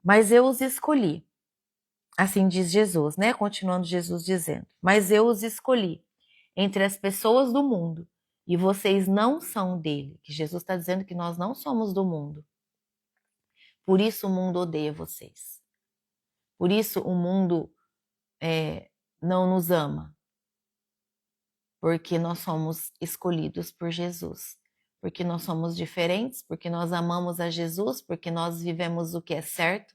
Mas eu os escolhi. Assim diz Jesus, né? Continuando Jesus dizendo. Mas eu os escolhi entre as pessoas do mundo e vocês não são dele. Que Jesus está dizendo que nós não somos do mundo. Por isso o mundo odeia vocês. Por isso o mundo não nos ama. Porque nós somos escolhidos por Jesus. Porque nós somos diferentes, porque nós amamos a Jesus, porque nós vivemos o que é certo,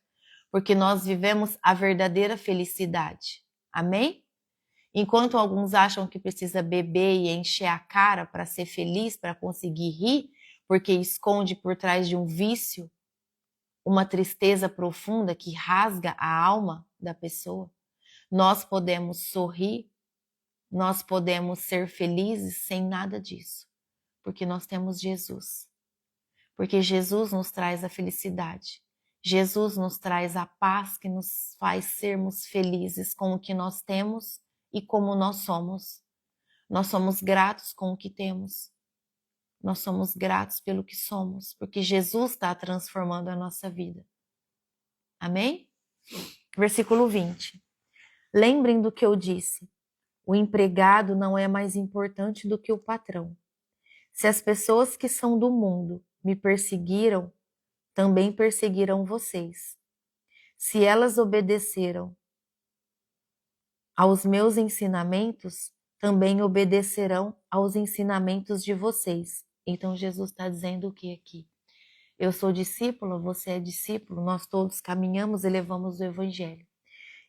porque nós vivemos a verdadeira felicidade. Amém? Enquanto alguns acham que precisa beber e encher a cara para ser feliz, para conseguir rir, porque esconde por trás de um vício uma tristeza profunda que rasga a alma da pessoa, nós podemos sorrir, nós podemos ser felizes sem nada disso, porque nós temos Jesus. Porque Jesus nos traz a felicidade. Jesus nos traz a paz que nos faz sermos felizes com o que nós temos e como nós somos. Nós somos gratos com o que temos. Nós somos gratos pelo que somos, porque Jesus está transformando a nossa vida. Amém? Versículo 20. Lembrem do que eu disse. O empregado não é mais importante do que o patrão. Se as pessoas que são do mundo me perseguiram, também perseguirão vocês. Se elas obedeceram aos meus ensinamentos, também obedecerão aos ensinamentos de vocês. Então Jesus está dizendo o que aqui? Eu sou discípula, você é discípulo, nós todos caminhamos e levamos o evangelho.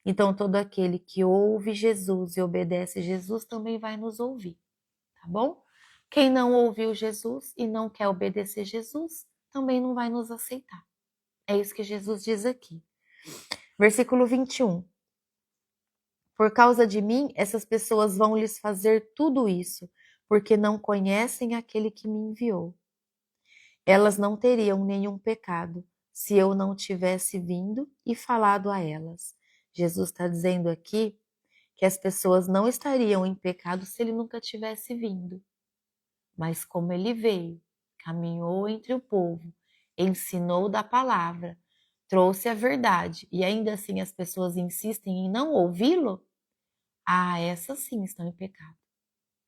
Então todo aquele que ouve Jesus e obedece Jesus também vai nos ouvir, tá bom? Quem não ouviu Jesus e não quer obedecer Jesus, também não vai nos aceitar. É isso que Jesus diz aqui. Versículo 21. Por causa de mim, essas pessoas vão lhes fazer tudo isso, porque não conhecem aquele que me enviou. Elas não teriam nenhum pecado se eu não tivesse vindo e falado a elas. Jesus está dizendo aqui que as pessoas não estariam em pecado se ele nunca tivesse vindo. Mas como ele veio, caminhou entre o povo, ensinou da palavra, trouxe a verdade e ainda assim as pessoas insistem em não ouvi-lo, essas sim estão em pecado.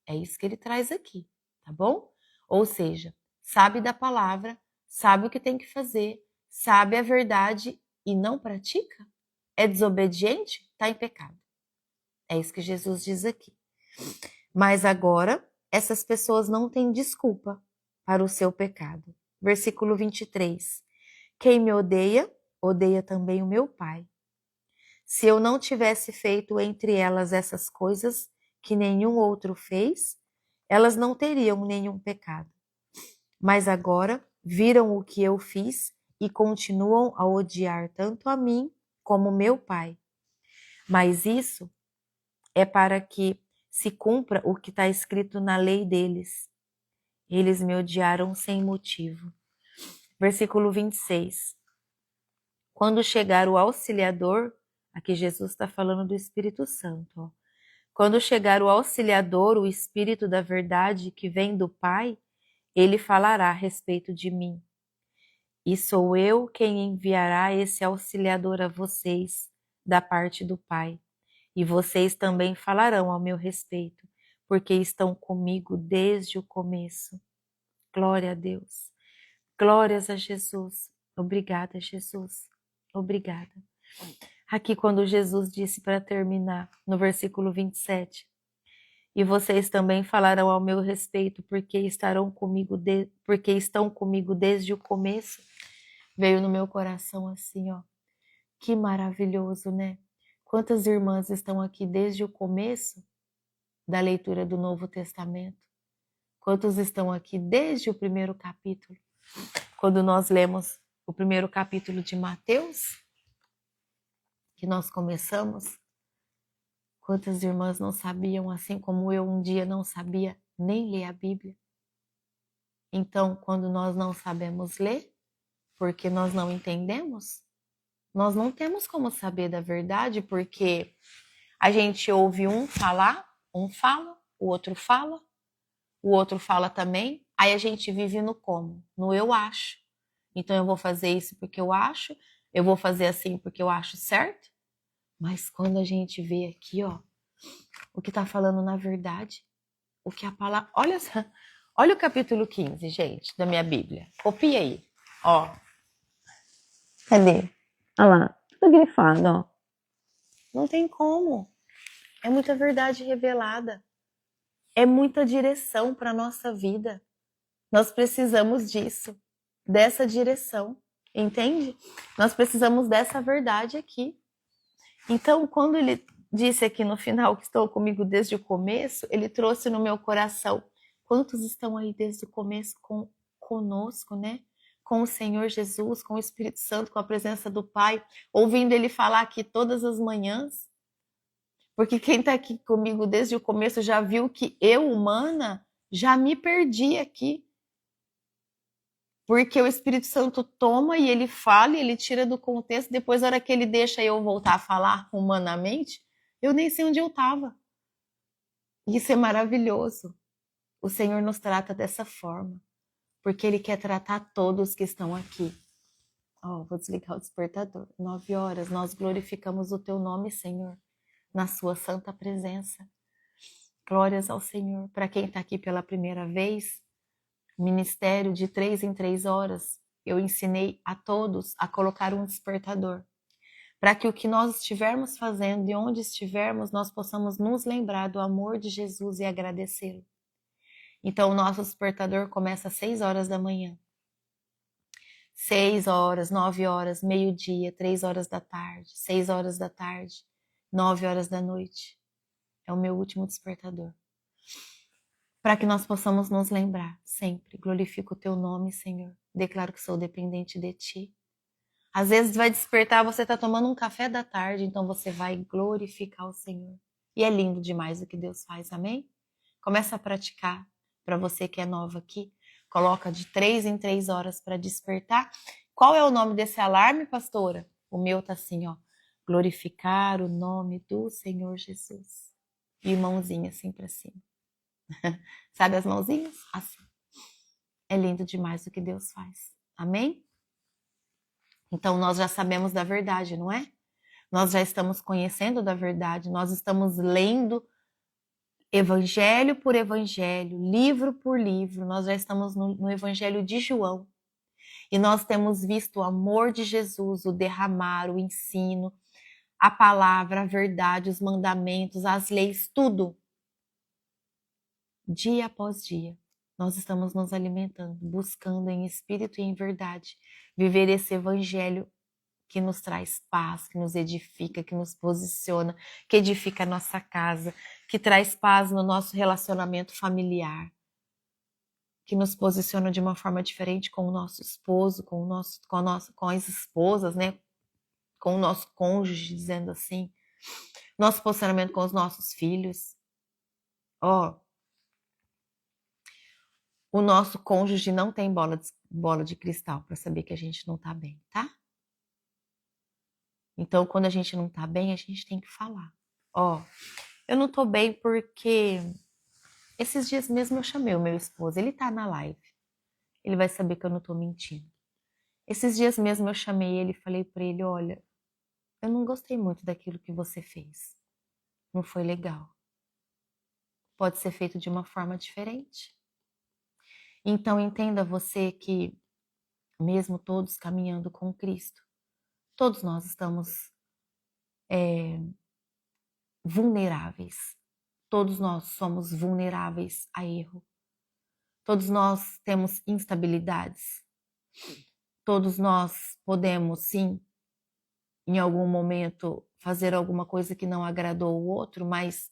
É isso que ele traz aqui, tá bom? Ou seja, sabe da palavra, sabe o que tem que fazer, sabe a verdade e não pratica? É desobediente? Está em pecado. É isso que Jesus diz aqui. Mas agora, essas pessoas não têm desculpa para o seu pecado. Versículo 23. Quem me odeia, odeia também o meu Pai. Se eu não tivesse feito entre elas essas coisas que nenhum outro fez, elas não teriam nenhum pecado. Mas agora viram o que eu fiz e continuam a odiar tanto a mim como meu Pai. Mas isso é para que se cumpra o que está escrito na lei deles. Eles me odiaram sem motivo. Versículo 26. Quando chegar o Auxiliador, aqui Jesus está falando do Espírito Santo, ó. Quando chegar o Auxiliador, o Espírito da verdade que vem do Pai, ele falará a respeito de mim. E sou eu quem enviará esse Auxiliador a vocês, da parte do Pai. E vocês também falarão ao meu respeito, porque estão comigo desde o começo. Glória a Deus. Glórias a Jesus. Obrigada, Jesus. Obrigada. Aqui quando Jesus disse para terminar, no versículo 27, e vocês também falarão ao meu respeito, porque estão comigo desde o começo, veio no meu coração assim, ó. Que maravilhoso, né? Quantas irmãs estão aqui desde o começo da leitura do Novo Testamento? Quantos estão aqui desde o primeiro capítulo? Quando nós lemos o primeiro capítulo de Mateus, que nós começamos, Quantas irmãs não sabiam, assim como eu um dia não sabia nem ler a Bíblia? Então, quando nós não sabemos ler, porque nós não entendemos, nós não temos como saber da verdade, porque a gente ouve um falar, um fala, o outro fala também, aí a gente vive no como? No eu acho. Então eu vou fazer isso porque eu acho, eu vou fazer assim porque eu acho certo. Mas quando a gente vê aqui, ó, o que está falando na verdade, o que a palavra. Olha o capítulo 15, gente, da minha Bíblia. Copia aí. Ó. Cadê? Olha lá. Tudo grifado, ó. Não tem como. É muita verdade revelada. É muita direção para a nossa vida. Nós precisamos disso. Dessa direção. Entende? Nós precisamos dessa verdade aqui. Então, quando ele disse aqui no final que estou comigo desde o começo, ele trouxe no meu coração. Quantos estão aí desde o começo conosco, né? Com o Senhor Jesus, com o Espírito Santo, com a presença do Pai, ouvindo ele falar aqui todas as manhãs? Porque quem está aqui comigo desde o começo já viu que eu, humana, já me perdi aqui. Porque o Espírito Santo toma e ele fala e ele tira do contexto, depois na hora que ele deixa eu voltar a falar humanamente, eu nem sei onde eu estava. Isso é maravilhoso. O Senhor nos trata dessa forma, porque Ele quer tratar todos que estão aqui. Vou desligar o despertador. 9 horas, nós glorificamos o Teu nome, Senhor, na Sua santa presença. Glórias ao Senhor. Para quem está aqui pela primeira vez, ministério de 3 em 3 horas, eu ensinei a todos a colocar um despertador, para que o que nós estivermos fazendo e onde estivermos, nós possamos nos lembrar do amor de Jesus e agradecê-lo. Então, o nosso despertador começa às 6 horas da manhã. 6 horas, 9 horas, meio-dia, 3 horas da tarde, 6 horas da tarde, 9 horas da noite. É o meu último despertador. Para que nós possamos nos lembrar sempre. Glorifico o teu nome, Senhor. Declaro que sou dependente de ti. Às vezes vai despertar, você está tomando um café da tarde, então você vai glorificar o Senhor. E é lindo demais o que Deus faz, amém? Começa a praticar. Para você que é nova aqui, coloca de 3 em 3 horas para despertar. Qual é o nome desse alarme, pastora? O meu tá assim, ó. Glorificar o nome do Senhor Jesus. E mãozinha assim para cima. Sabe as mãozinhas? Assim. É lindo demais o que Deus faz. Amém? Então nós já sabemos da verdade, não é? Nós já estamos conhecendo da verdade, nós estamos lendo evangelho por evangelho, livro por livro, nós já estamos no evangelho de João. E nós temos visto o amor de Jesus, o derramar, o ensino, a palavra, a verdade, os mandamentos, as leis, tudo. Dia após dia, nós estamos nos alimentando, buscando em espírito e em verdade viver esse evangelho que nos traz paz, que nos edifica, que nos posiciona, que edifica a nossa casa, que traz paz no nosso relacionamento familiar, que nos posiciona de uma forma diferente com o nosso esposo, com as esposas, né? Com o nosso cônjuge, dizendo assim, nosso posicionamento com os nossos filhos. O nosso cônjuge não tem bola de cristal para saber que a gente não tá bem, tá? Então, quando a gente não tá bem, a gente tem que falar. Eu não tô bem porque esses dias mesmo eu chamei o meu esposo, ele tá na live. Ele vai saber que eu não tô mentindo. Esses dias mesmo eu chamei ele e falei para ele, olha, eu não gostei muito daquilo que você fez. Não foi legal. Pode ser feito de uma forma diferente. Então, entenda você que, mesmo todos caminhando com Cristo, todos nós estamos vulneráveis. Todos nós somos vulneráveis a erro. Todos nós temos instabilidades. Todos nós podemos, sim, em algum momento, fazer alguma coisa que não agradou o outro, mas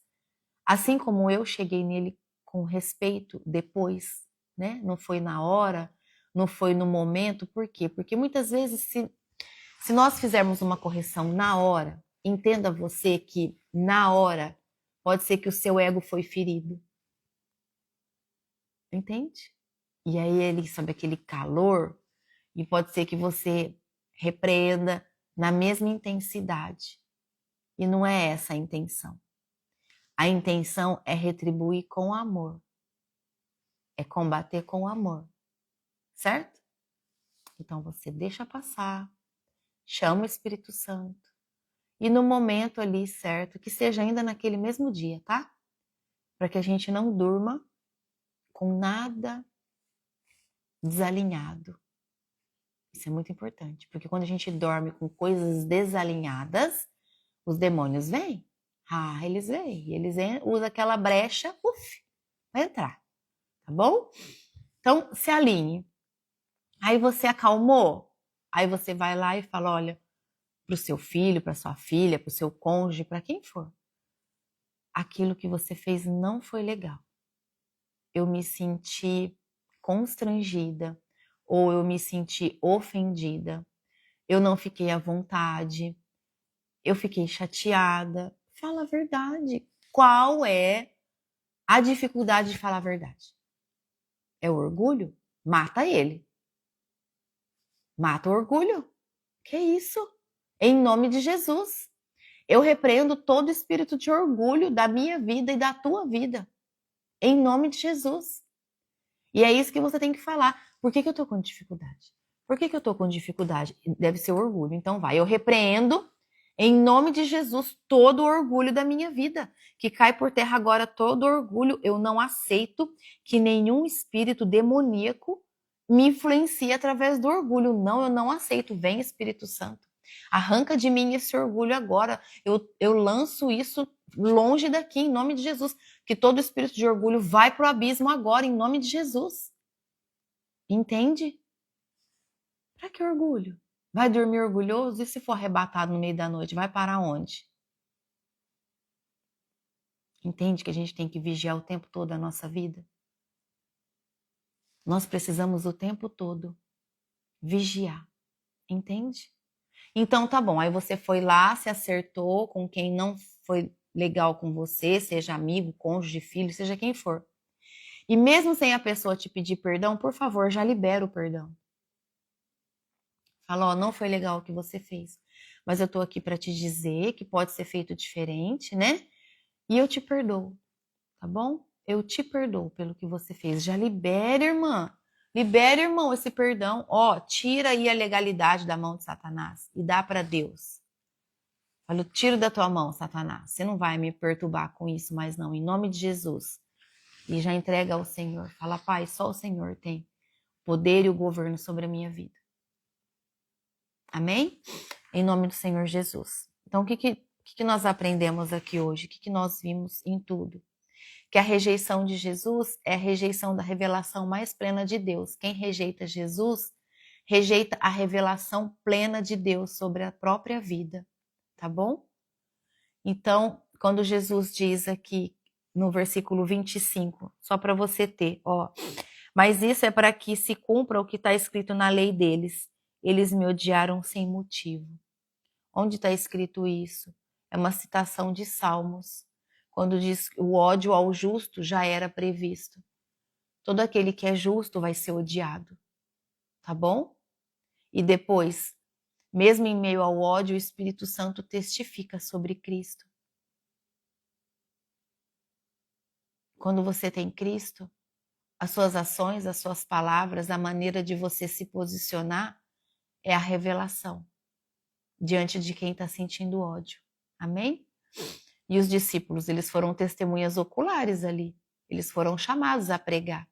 assim como eu cheguei nele com respeito depois, né? Não foi na hora, não foi no momento. Por quê? Porque muitas vezes, se nós fizermos uma correção na hora, entenda você que na hora Pode ser que o seu ego foi ferido. Entende? E aí ele sabe aquele calor, e pode ser que você repreenda na mesma intensidade. E não é essa a intenção. A intenção é retribuir com amor. É combater com amor. Certo? Então você deixa passar, chama o Espírito Santo. E no momento ali certo, que seja ainda naquele mesmo dia, tá? Para que a gente não durma com nada desalinhado. Isso é muito importante, porque quando a gente dorme com coisas desalinhadas, os demônios vêm. Eles vêm. Eles usam aquela brecha, vai entrar. Tá bom? Então, se alinhe. Aí você acalmou. Aí você vai lá e fala, olha, para o seu filho, para sua filha, para o seu cônjuge, para quem for. Aquilo que você fez não foi legal. Eu me senti constrangida ou eu me senti ofendida. Eu não fiquei à vontade. Eu fiquei chateada. Fala a verdade. Qual é a dificuldade de falar a verdade? É o orgulho? Mata ele. Mata o orgulho. Que isso? Em nome de Jesus. Eu repreendo todo espírito de orgulho da minha vida e da tua vida. Em nome de Jesus. E é isso que você tem que falar. Por que eu tô com dificuldade? Por que eu tô com dificuldade? Deve ser orgulho. Então vai, eu repreendo em nome de Jesus todo o orgulho da minha vida. Que cai por terra agora todo orgulho. Eu não aceito que nenhum espírito demoníaco me influencie através do orgulho. Não, eu não aceito. Vem, Espírito Santo. Arranca de mim esse orgulho agora. Eu lanço isso longe daqui, em nome de Jesus. Que todo espírito de orgulho vai para o abismo agora, em nome de Jesus. Entende? Para que orgulho? Vai dormir orgulhoso? E se for arrebatado no meio da noite, vai parar onde? Entende que a gente tem que vigiar o tempo todo a nossa vida? Nós precisamos o tempo todo vigiar. Entende? Então tá bom, aí você foi lá, se acertou com quem não foi legal com você, seja amigo, cônjuge, filho, seja quem for. E mesmo sem a pessoa te pedir perdão, por favor, já libera o perdão. Fala, ó, não foi legal o que você fez, mas eu tô aqui para te dizer que pode ser feito diferente, né? E eu te perdoo, tá bom? Eu te perdoo pelo que você fez. Já libera, irmã. Libera, irmão, esse perdão. Ó, tira aí a legalidade da mão de Satanás e dá para Deus. Fala, eu tiro da tua mão, Satanás. Você não vai me perturbar com isso mais não, em nome de Jesus. E já entrega ao Senhor. Fala, Pai, só o Senhor tem poder e o governo sobre a minha vida. Amém? Em nome do Senhor Jesus. Então, o que nós aprendemos aqui hoje? O que nós vimos em tudo? Que a rejeição de Jesus é a rejeição da revelação mais plena de Deus. Quem rejeita Jesus, rejeita a revelação plena de Deus sobre a própria vida. Tá bom? Então, quando Jesus diz aqui no versículo 25, só para você ter, ó, mas isso é para que se cumpra o que está escrito na lei deles. Eles me odiaram sem motivo. Onde está escrito isso? É uma citação de Salmos, quando diz que o ódio ao justo já era previsto. Todo aquele que é justo vai ser odiado, tá bom? E depois, mesmo em meio ao ódio, o Espírito Santo testifica sobre Cristo. Quando você tem Cristo, as suas ações, as suas palavras, a maneira de você se posicionar é a revelação diante de quem está sentindo ódio. Amém? E os discípulos, eles foram testemunhas oculares ali. Eles foram chamados a pregar.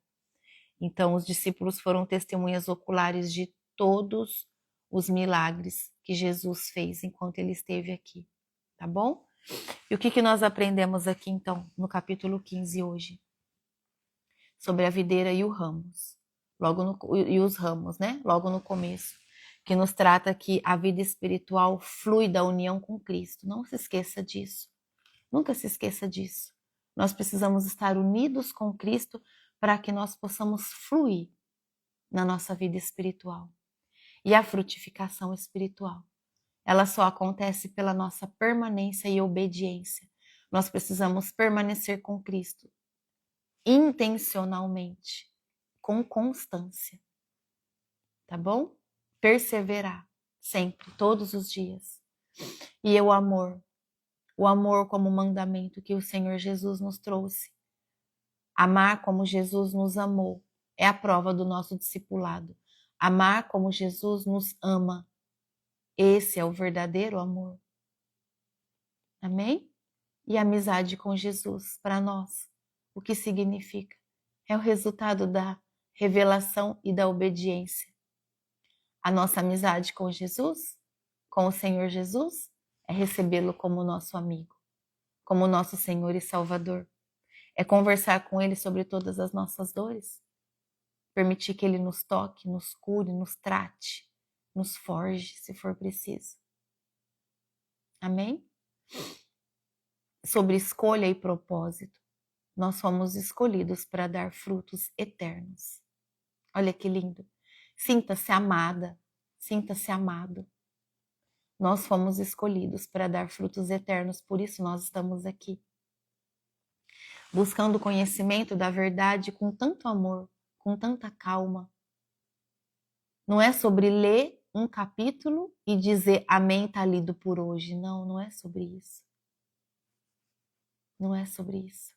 Então, os discípulos foram testemunhas oculares de todos os milagres que Jesus fez enquanto ele esteve aqui. Tá bom? E o que nós aprendemos aqui, então, no capítulo 15 hoje? Sobre a videira e o ramos. E os ramos, né? Logo no começo. Que nos trata que a vida espiritual flui da união com Cristo. Não se esqueça disso. Nunca se esqueça disso. Nós precisamos estar unidos com Cristo para que nós possamos fluir na nossa vida espiritual. E a frutificação espiritual, ela só acontece pela nossa permanência e obediência. Nós precisamos permanecer com Cristo intencionalmente, com constância, tá bom? Perseverar sempre, todos os dias. E o amor como mandamento que o Senhor Jesus nos trouxe. Amar como Jesus nos amou é a prova do nosso discipulado. Amar como Jesus nos ama. Esse é o verdadeiro amor. Amém? E a amizade com Jesus, para nós, o que significa? É o resultado da revelação e da obediência. A nossa amizade com Jesus, com o Senhor Jesus, é recebê-lo como nosso amigo, como nosso Senhor e Salvador. É conversar com Ele sobre todas as nossas dores, permitir que Ele nos toque, nos cure, nos trate, nos forge, se for preciso. Amém? Sobre escolha e propósito, nós fomos escolhidos para dar frutos eternos. Olha que lindo. Sinta-se amada, sinta-se amado. Nós fomos escolhidos para dar frutos eternos, por isso nós estamos aqui. Buscando o conhecimento da verdade com tanto amor, com tanta calma. Não é sobre ler um capítulo e dizer amém, está lido por hoje. Não, não é sobre isso. Não é sobre isso.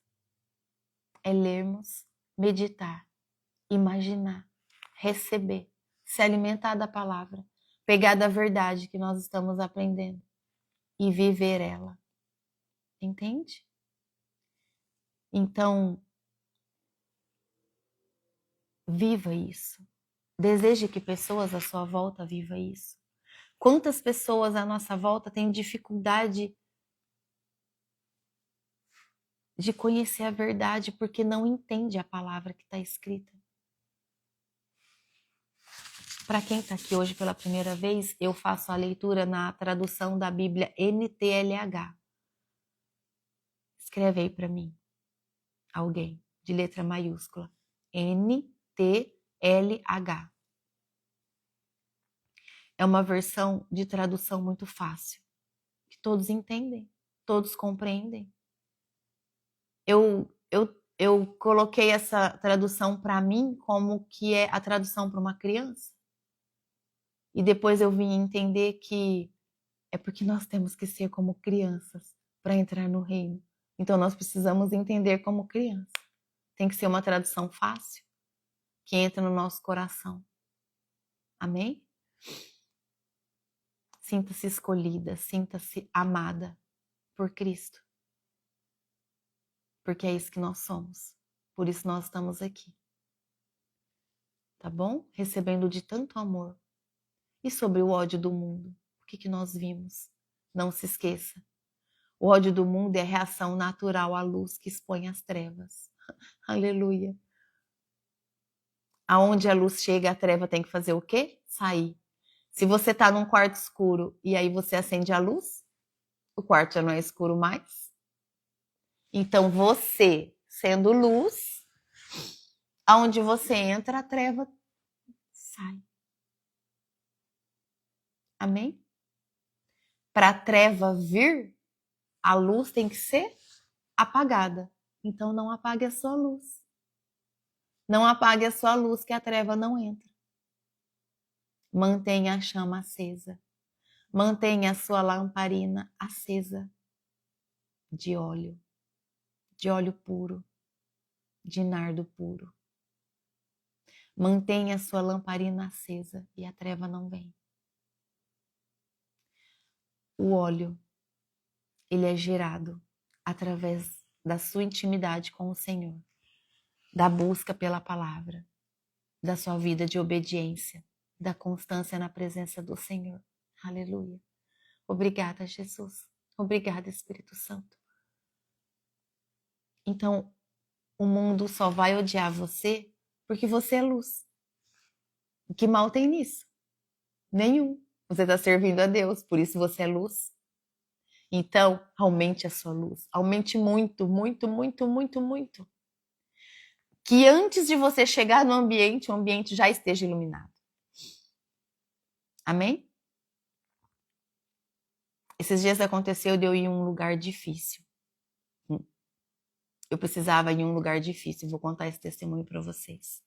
É lermos, meditar, imaginar, receber, se alimentar da palavra, pegar da verdade que nós estamos aprendendo e viver ela. Entende? Então, viva isso. Deseje que pessoas à sua volta vivam isso. Quantas pessoas à nossa volta têm dificuldade de conhecer a verdade porque não entende a palavra que está escrita? Para quem está aqui hoje pela primeira vez, eu faço a leitura na tradução da Bíblia NTLH. Escreve aí para mim, alguém, de letra maiúscula. NTLH. É uma versão de tradução muito fácil, que todos entendem, todos compreendem. Eu coloquei essa tradução para mim como que é a tradução para uma criança. E depois eu vim entender que é porque nós temos que ser como crianças para entrar no reino. Então nós precisamos entender como criança. Tem que ser uma tradução fácil, que entra no nosso coração. Amém? Sinta-se escolhida, sinta-se amada por Cristo. Porque é isso que nós somos. Por isso nós estamos aqui. Tá bom? Recebendo de tanto amor. E sobre o ódio do mundo, o que nós vimos? Não se esqueça. O ódio do mundo é a reação natural à luz que expõe as trevas. Aleluia. Aonde a luz chega, a treva tem que fazer o quê? Sair. Se você está num quarto escuro e aí você acende a luz, o quarto já não é escuro mais. Então você, sendo luz, aonde você entra, a treva sai. Amém? Para a treva vir, a luz tem que ser apagada. Então não apague a sua luz. Não apague a sua luz, que a treva não entra. Mantenha a chama acesa. Mantenha a sua lamparina acesa de óleo puro, de nardo puro. Mantenha a sua lamparina acesa e a treva não vem. O óleo, ele é gerado através da sua intimidade com o Senhor, da busca pela palavra, da sua vida de obediência, da constância na presença do Senhor. Aleluia. Obrigada, Jesus. Obrigada, Espírito Santo. Então, o mundo só vai odiar você porque você é luz. O que mal tem nisso? Nenhum. Você está servindo a Deus, por isso você é luz. Então, aumente a sua luz. Aumente muito, muito, muito, muito, muito. Que antes de você chegar no ambiente, o ambiente já esteja iluminado. Amém? Esses dias aconteceu de eu ir em um lugar difícil. Eu precisava ir em um lugar difícil. Vou contar esse testemunho para vocês.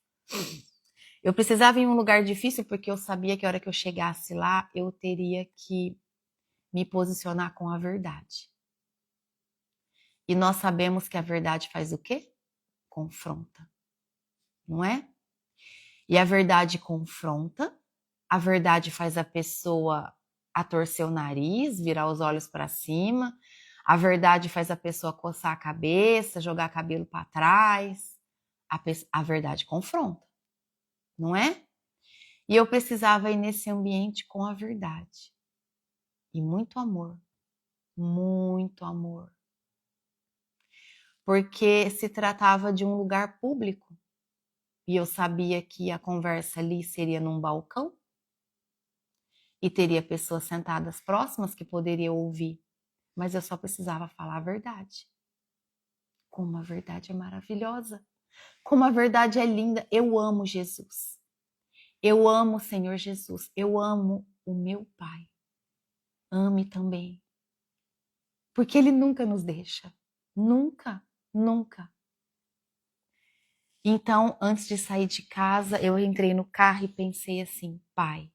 Eu precisava ir em um lugar difícil porque eu sabia que a hora que eu chegasse lá, eu teria que me posicionar com a verdade. E nós sabemos que a verdade faz o quê? Confronta. Não é? E a verdade confronta, a verdade faz a pessoa a torcer o nariz, virar os olhos para cima, a verdade faz a pessoa coçar a cabeça, jogar cabelo para trás. A verdade confronta, não é? E eu precisava ir nesse ambiente com a verdade. E muito amor. Muito amor. Porque se tratava de um lugar público. E eu sabia que a conversa ali seria num balcão. E teria pessoas sentadas próximas que poderiam ouvir. Mas eu só precisava falar a verdade. Como a verdade é maravilhosa. Como a verdade é linda. Eu amo Jesus. Eu amo o Senhor Jesus. Eu amo o meu Pai. Ame também. Porque Ele nunca nos deixa. Nunca, nunca. Então, antes de sair de casa, eu entrei no carro e pensei assim, Pai,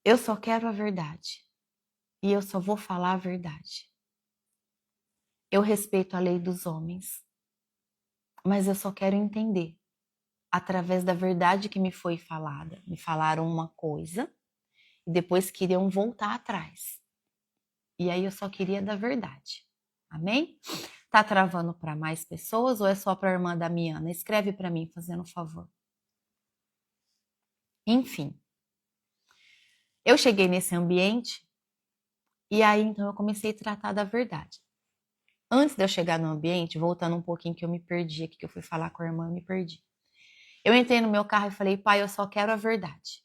eu só quero a verdade. E eu só vou falar a verdade. Eu respeito a lei dos homens. Mas eu só quero entender. Através da verdade que me foi falada. Me falaram uma coisa e depois queriam voltar atrás. E aí eu só queria da verdade. Amém? Tá travando para mais pessoas ou é só para a irmã Damiana? Escreve para mim, fazendo um favor. Enfim. Eu cheguei nesse ambiente e aí então eu comecei a tratar da verdade. Antes de eu chegar no ambiente, voltando um pouquinho que eu me perdi aqui, que eu fui falar com a irmã e me perdi. Eu entrei no meu carro e falei, Pai, eu só quero a verdade.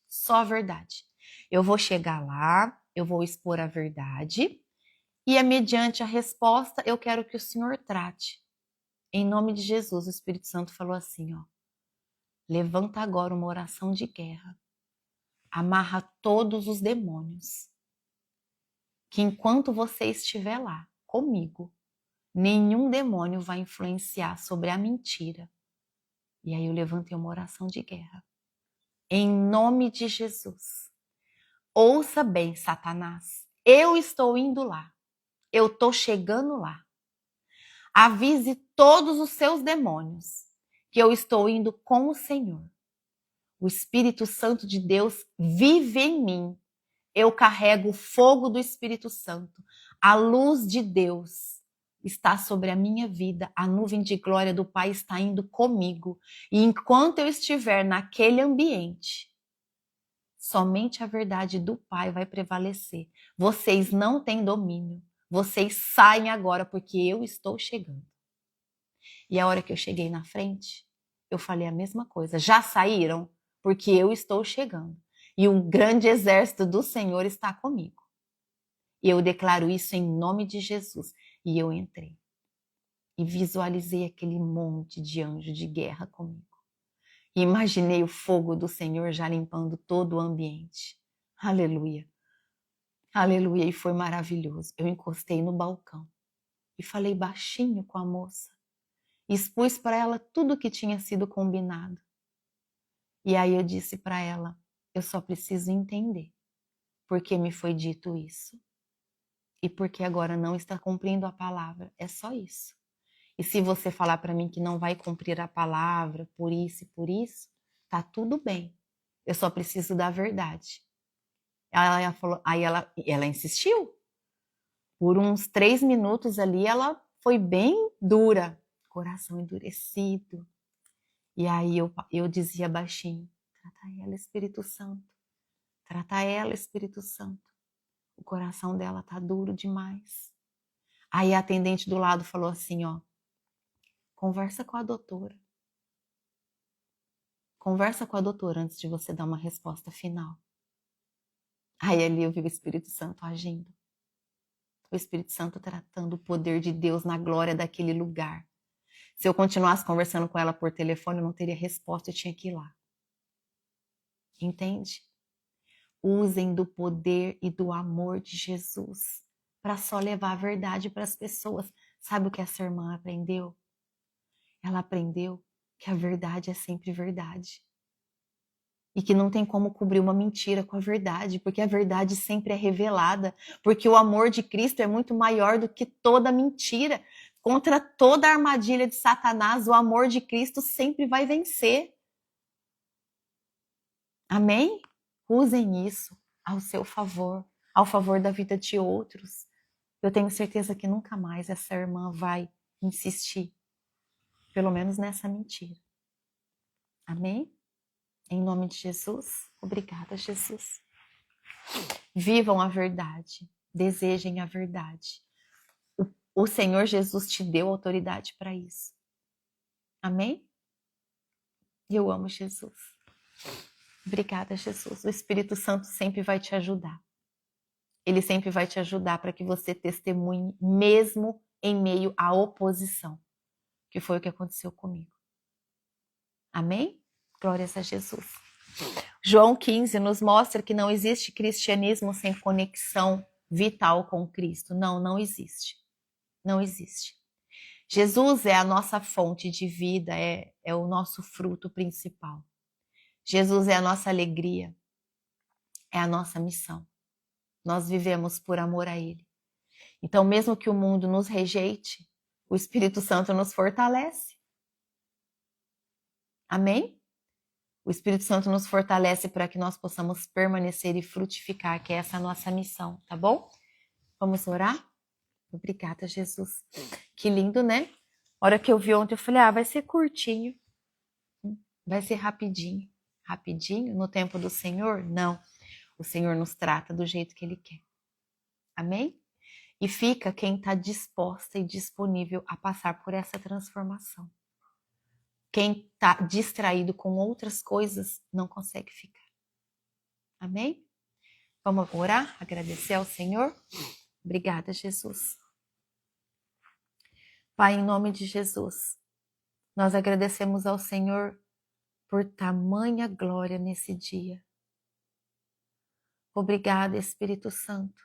Só a verdade. Eu vou chegar lá, eu vou expor a verdade e, mediante a resposta, eu quero que o Senhor trate. Em nome de Jesus, o Espírito Santo falou assim, ó. Levanta agora uma oração de guerra. Amarra todos os demônios. Que enquanto você estiver lá, comigo, nenhum demônio vai influenciar sobre a mentira. E aí eu levantei uma oração de guerra. Em nome de Jesus. Ouça bem, Satanás. Eu estou indo lá. Eu estou chegando lá. Avise todos os seus demônios que eu estou indo com o Senhor. O Espírito Santo de Deus vive em mim. Eu carrego o fogo do Espírito Santo. A luz de Deus está sobre a minha vida. A nuvem de glória do Pai está indo comigo. E enquanto eu estiver naquele ambiente, somente a verdade do Pai vai prevalecer. Vocês não têm domínio. Vocês saem agora porque eu estou chegando. E a hora que eu cheguei na frente, eu falei a mesma coisa. Já saíram? Porque eu estou chegando. E um grande exército do Senhor está comigo. E eu declaro isso em nome de Jesus. E eu entrei. E visualizei aquele monte de anjos de guerra comigo. E imaginei o fogo do Senhor já limpando todo o ambiente. Aleluia. Aleluia. E foi maravilhoso. Eu encostei no balcão e falei baixinho com a moça. Expus para ela tudo o que tinha sido combinado. E aí eu disse para ela, eu só preciso entender porque me foi dito isso. E porque agora não está cumprindo a palavra. É só isso. E se você falar para mim que não vai cumprir a palavra por isso e por isso, tá tudo bem. Eu só preciso da verdade. Ela falou, aí ela insistiu. Por uns 3 minutos ali, ela foi bem dura. Coração endurecido. E aí eu dizia baixinho, trata ela, Espírito Santo. Trata ela, Espírito Santo. O coração dela tá duro demais. Aí a atendente do lado falou assim, ó, conversa com a doutora. Conversa com a doutora antes de você dar uma resposta final. Aí ali eu vi o Espírito Santo agindo. O Espírito Santo tratando o poder de Deus na glória daquele lugar. Se eu continuasse conversando com ela por telefone, eu não teria resposta, eu tinha que ir lá. Entende? Usem do poder e do amor de Jesus. para só levar a verdade para as pessoas. Sabe o que essa irmã aprendeu? Ela aprendeu que a verdade é sempre verdade. E que não tem como cobrir uma mentira com a verdade, porque a verdade sempre é revelada, porque o amor de Cristo é muito maior do que toda mentira. Contra toda a armadilha de Satanás, o amor de Cristo sempre vai vencer. Amém? Usem isso ao seu favor, ao favor da vida de outros. Eu tenho certeza que nunca mais essa irmã vai insistir, pelo menos nessa mentira. Amém? Em nome de Jesus, obrigada, Jesus. Vivam a verdade, desejem a verdade. O Senhor Jesus te deu autoridade para isso. Amém? E eu amo Jesus. Obrigada, Jesus. O Espírito Santo sempre vai te ajudar. Ele sempre vai te ajudar para que você testemunhe, mesmo em meio à oposição, que foi o que aconteceu comigo. Amém? Glórias a Jesus. João 15 nos mostra que não existe cristianismo sem conexão vital com Cristo. Não, não existe. Não existe. Jesus é a nossa fonte de vida, é o nosso fruto principal. Jesus é a nossa alegria, é a nossa missão. Nós vivemos por amor a Ele. Então, mesmo que o mundo nos rejeite, o Espírito Santo nos fortalece. Amém? O Espírito Santo nos fortalece para que nós possamos permanecer e frutificar, que é essa nossa missão, tá bom? Vamos orar? Obrigada, Jesus. Que lindo, né? A hora que eu vi ontem, eu falei, vai ser curtinho. Vai ser rapidinho. Rapidinho? No tempo do Senhor? Não. O Senhor nos trata do jeito que Ele quer. Amém? E fica quem está disposta e disponível a passar por essa transformação. Quem está distraído com outras coisas não consegue ficar. Amém? Vamos orar, agradecer ao Senhor? Obrigada, Jesus. Pai, em nome de Jesus, nós agradecemos ao Senhor por tamanha glória nesse dia. Obrigada, Espírito Santo.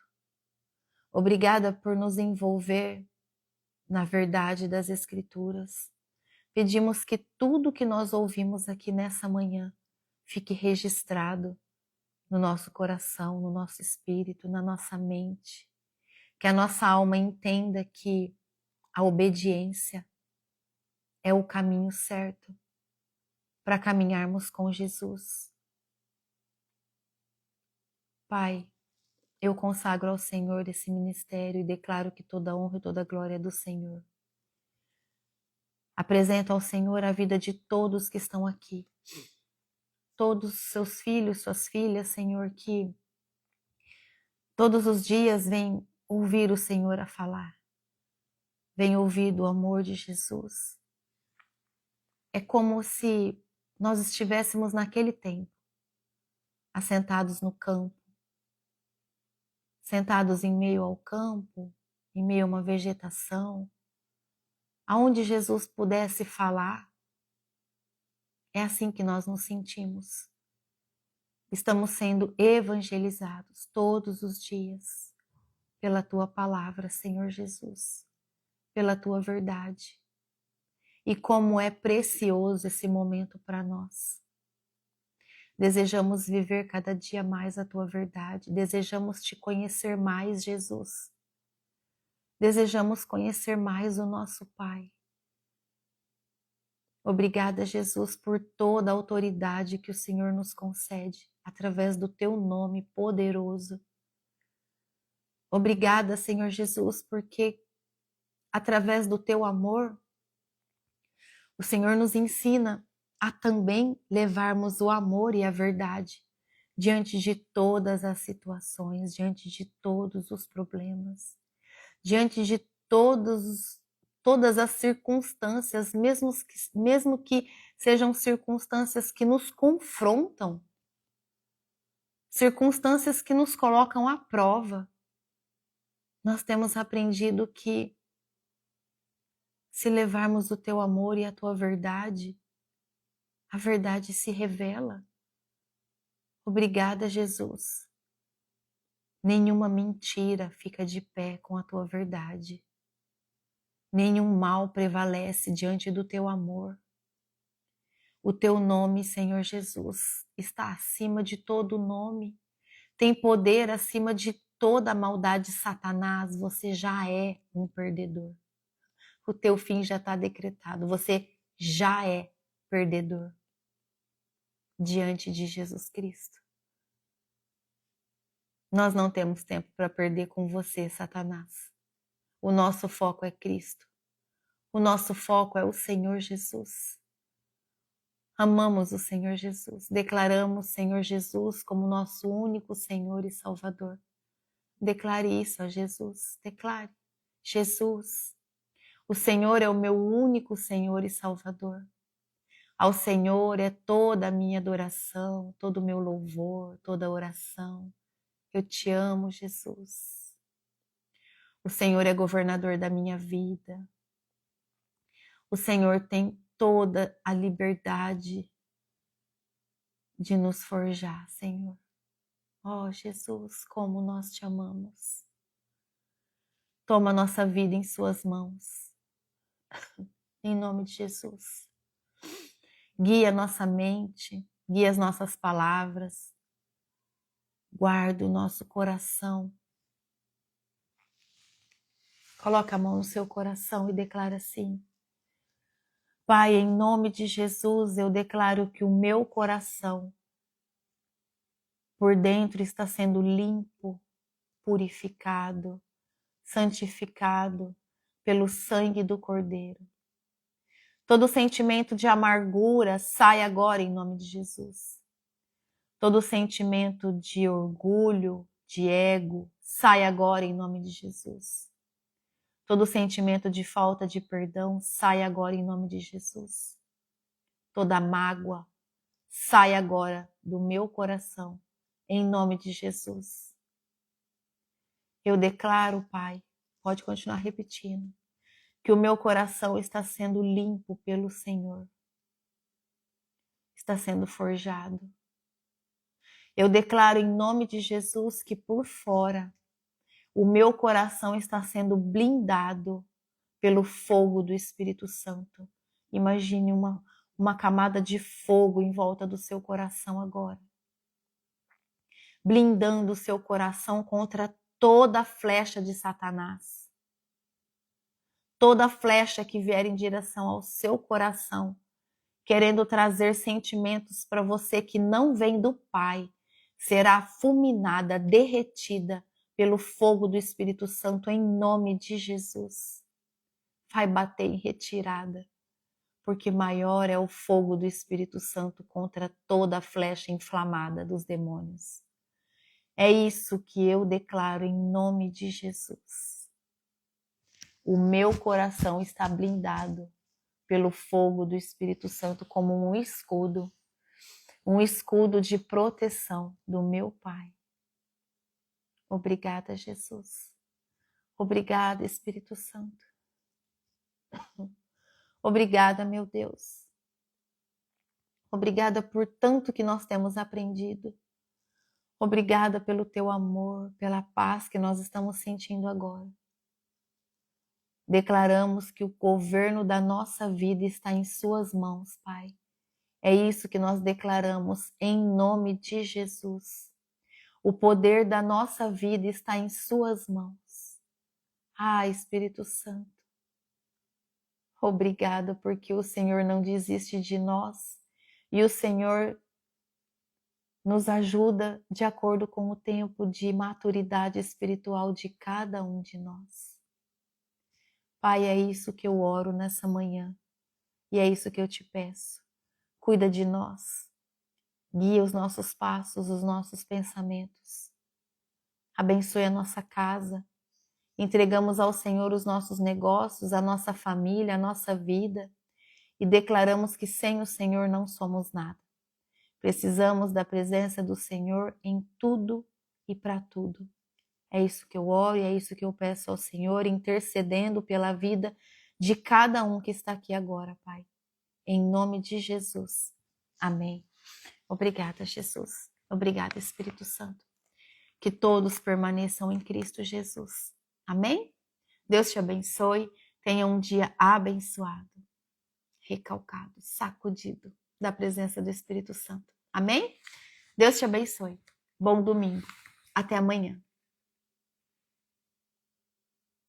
Obrigada por nos envolver na verdade das Escrituras. Pedimos que tudo que nós ouvimos aqui nessa manhã fique registrado no nosso coração, no nosso espírito, na nossa mente. Que a nossa alma entenda que a obediência é o caminho certo para caminharmos com Jesus. Pai, eu consagro ao Senhor esse ministério e declaro que toda honra e toda glória é do Senhor. Apresento ao Senhor a vida de todos que estão aqui. Todos os seus filhos, suas filhas, Senhor, que todos os dias vêm ouvir o Senhor a falar. Vêm ouvir do amor de Jesus. É como se nós estivéssemos naquele tempo, assentados no campo, sentados em meio ao campo, em meio a uma vegetação, aonde Jesus pudesse falar. É assim que nós nos sentimos. Estamos sendo evangelizados todos os dias pela Tua palavra, Senhor Jesus, pela Tua verdade. E como é precioso esse momento para nós. Desejamos viver cada dia mais a Tua verdade, desejamos Te conhecer mais, Jesus. Desejamos conhecer mais o nosso Pai. Obrigada, Jesus, por toda a autoridade que o Senhor nos concede através do Teu nome poderoso. Obrigada, Senhor Jesus, porque através do Teu amor, o Senhor nos ensina a também levarmos o amor e a verdade diante de todas as situações, diante de todos os problemas, diante de todas as circunstâncias, mesmo que sejam circunstâncias que nos confrontam, circunstâncias que nos colocam à prova. Nós temos aprendido que se levarmos o Teu amor e a Tua verdade, a verdade se revela. Obrigada, Jesus. Nenhuma mentira fica de pé com a tua verdade. Nenhum mal prevalece diante do teu amor. O teu nome, Senhor Jesus, está acima de todo nome. Tem poder acima de toda a maldade, Satanás. Você já é um perdedor. O teu fim já está decretado. Você já é perdedor diante de Jesus Cristo. Nós não temos tempo para perder com você, Satanás. O nosso foco é Cristo. O nosso foco é o Senhor Jesus. Amamos o Senhor Jesus. Declaramos Senhor Jesus como nosso único Senhor e Salvador. Declare isso a Jesus. Declare. Jesus, o Senhor é o meu único Senhor e Salvador. Ao Senhor é toda a minha adoração, todo o meu louvor, toda a oração. Eu te amo, Jesus. O Senhor é governador da minha vida. O Senhor tem toda a liberdade de nos forjar, Senhor. Oh, Jesus, como nós te amamos. Toma nossa vida em suas mãos. Em nome de Jesus. Guia nossa mente, guia as nossas palavras. Guarda o nosso coração. Coloca a mão no seu coração e declara assim: Pai, em nome de Jesus, eu declaro que o meu coração por dentro está sendo limpo, purificado, santificado pelo sangue do Cordeiro. Todo sentimento de amargura sai agora em nome de Jesus. Todo sentimento de orgulho, de ego, sai agora em nome de Jesus. Todo sentimento de falta de perdão, sai agora em nome de Jesus. Toda mágoa, sai agora do meu coração, em nome de Jesus. Eu declaro, Pai, pode continuar repetindo, que o meu coração está sendo limpo pelo Senhor. Está sendo forjado. Eu declaro em nome de Jesus que por fora o meu coração está sendo blindado pelo fogo do Espírito Santo. Imagine uma camada de fogo em volta do seu coração agora. Blindando o seu coração contra toda flecha de Satanás. Toda flecha que vier em direção ao seu coração, querendo trazer sentimentos para você que não vem do Pai, será fulminada, derretida pelo fogo do Espírito Santo em nome de Jesus. Vai bater em retirada, porque maior é o fogo do Espírito Santo contra toda a flecha inflamada dos demônios. É isso que eu declaro em nome de Jesus. O meu coração está blindado pelo fogo do Espírito Santo como um escudo de proteção do meu Pai. Obrigada, Jesus. Obrigada, Espírito Santo. Obrigada, meu Deus. Obrigada por tanto que nós temos aprendido. Obrigada pelo teu amor, pela paz que nós estamos sentindo agora. Declaramos que o governo da nossa vida está em suas mãos, Pai. É isso que nós declaramos em nome de Jesus. O poder da nossa vida está em suas mãos. Ah, Espírito Santo, obrigada porque o Senhor não desiste de nós e o Senhor nos ajuda de acordo com o tempo de maturidade espiritual de cada um de nós. Pai, é isso que eu oro nessa manhã e é isso que eu te peço. Cuida de nós, guia os nossos passos, os nossos pensamentos. Abençoe a nossa casa. Entregamos ao Senhor os nossos negócios, a nossa família, a nossa vida e declaramos que sem o Senhor não somos nada. Precisamos da presença do Senhor em tudo e para tudo. É isso que eu oro e é isso que eu peço ao Senhor, intercedendo pela vida de cada um que está aqui agora, Pai. Em nome de Jesus. Amém. Obrigada, Jesus. Obrigada, Espírito Santo. Que todos permaneçam em Cristo Jesus. Amém? Deus te abençoe. Tenha um dia abençoado, recalcado, sacudido da presença do Espírito Santo. Amém? Deus te abençoe. Bom domingo. Até amanhã.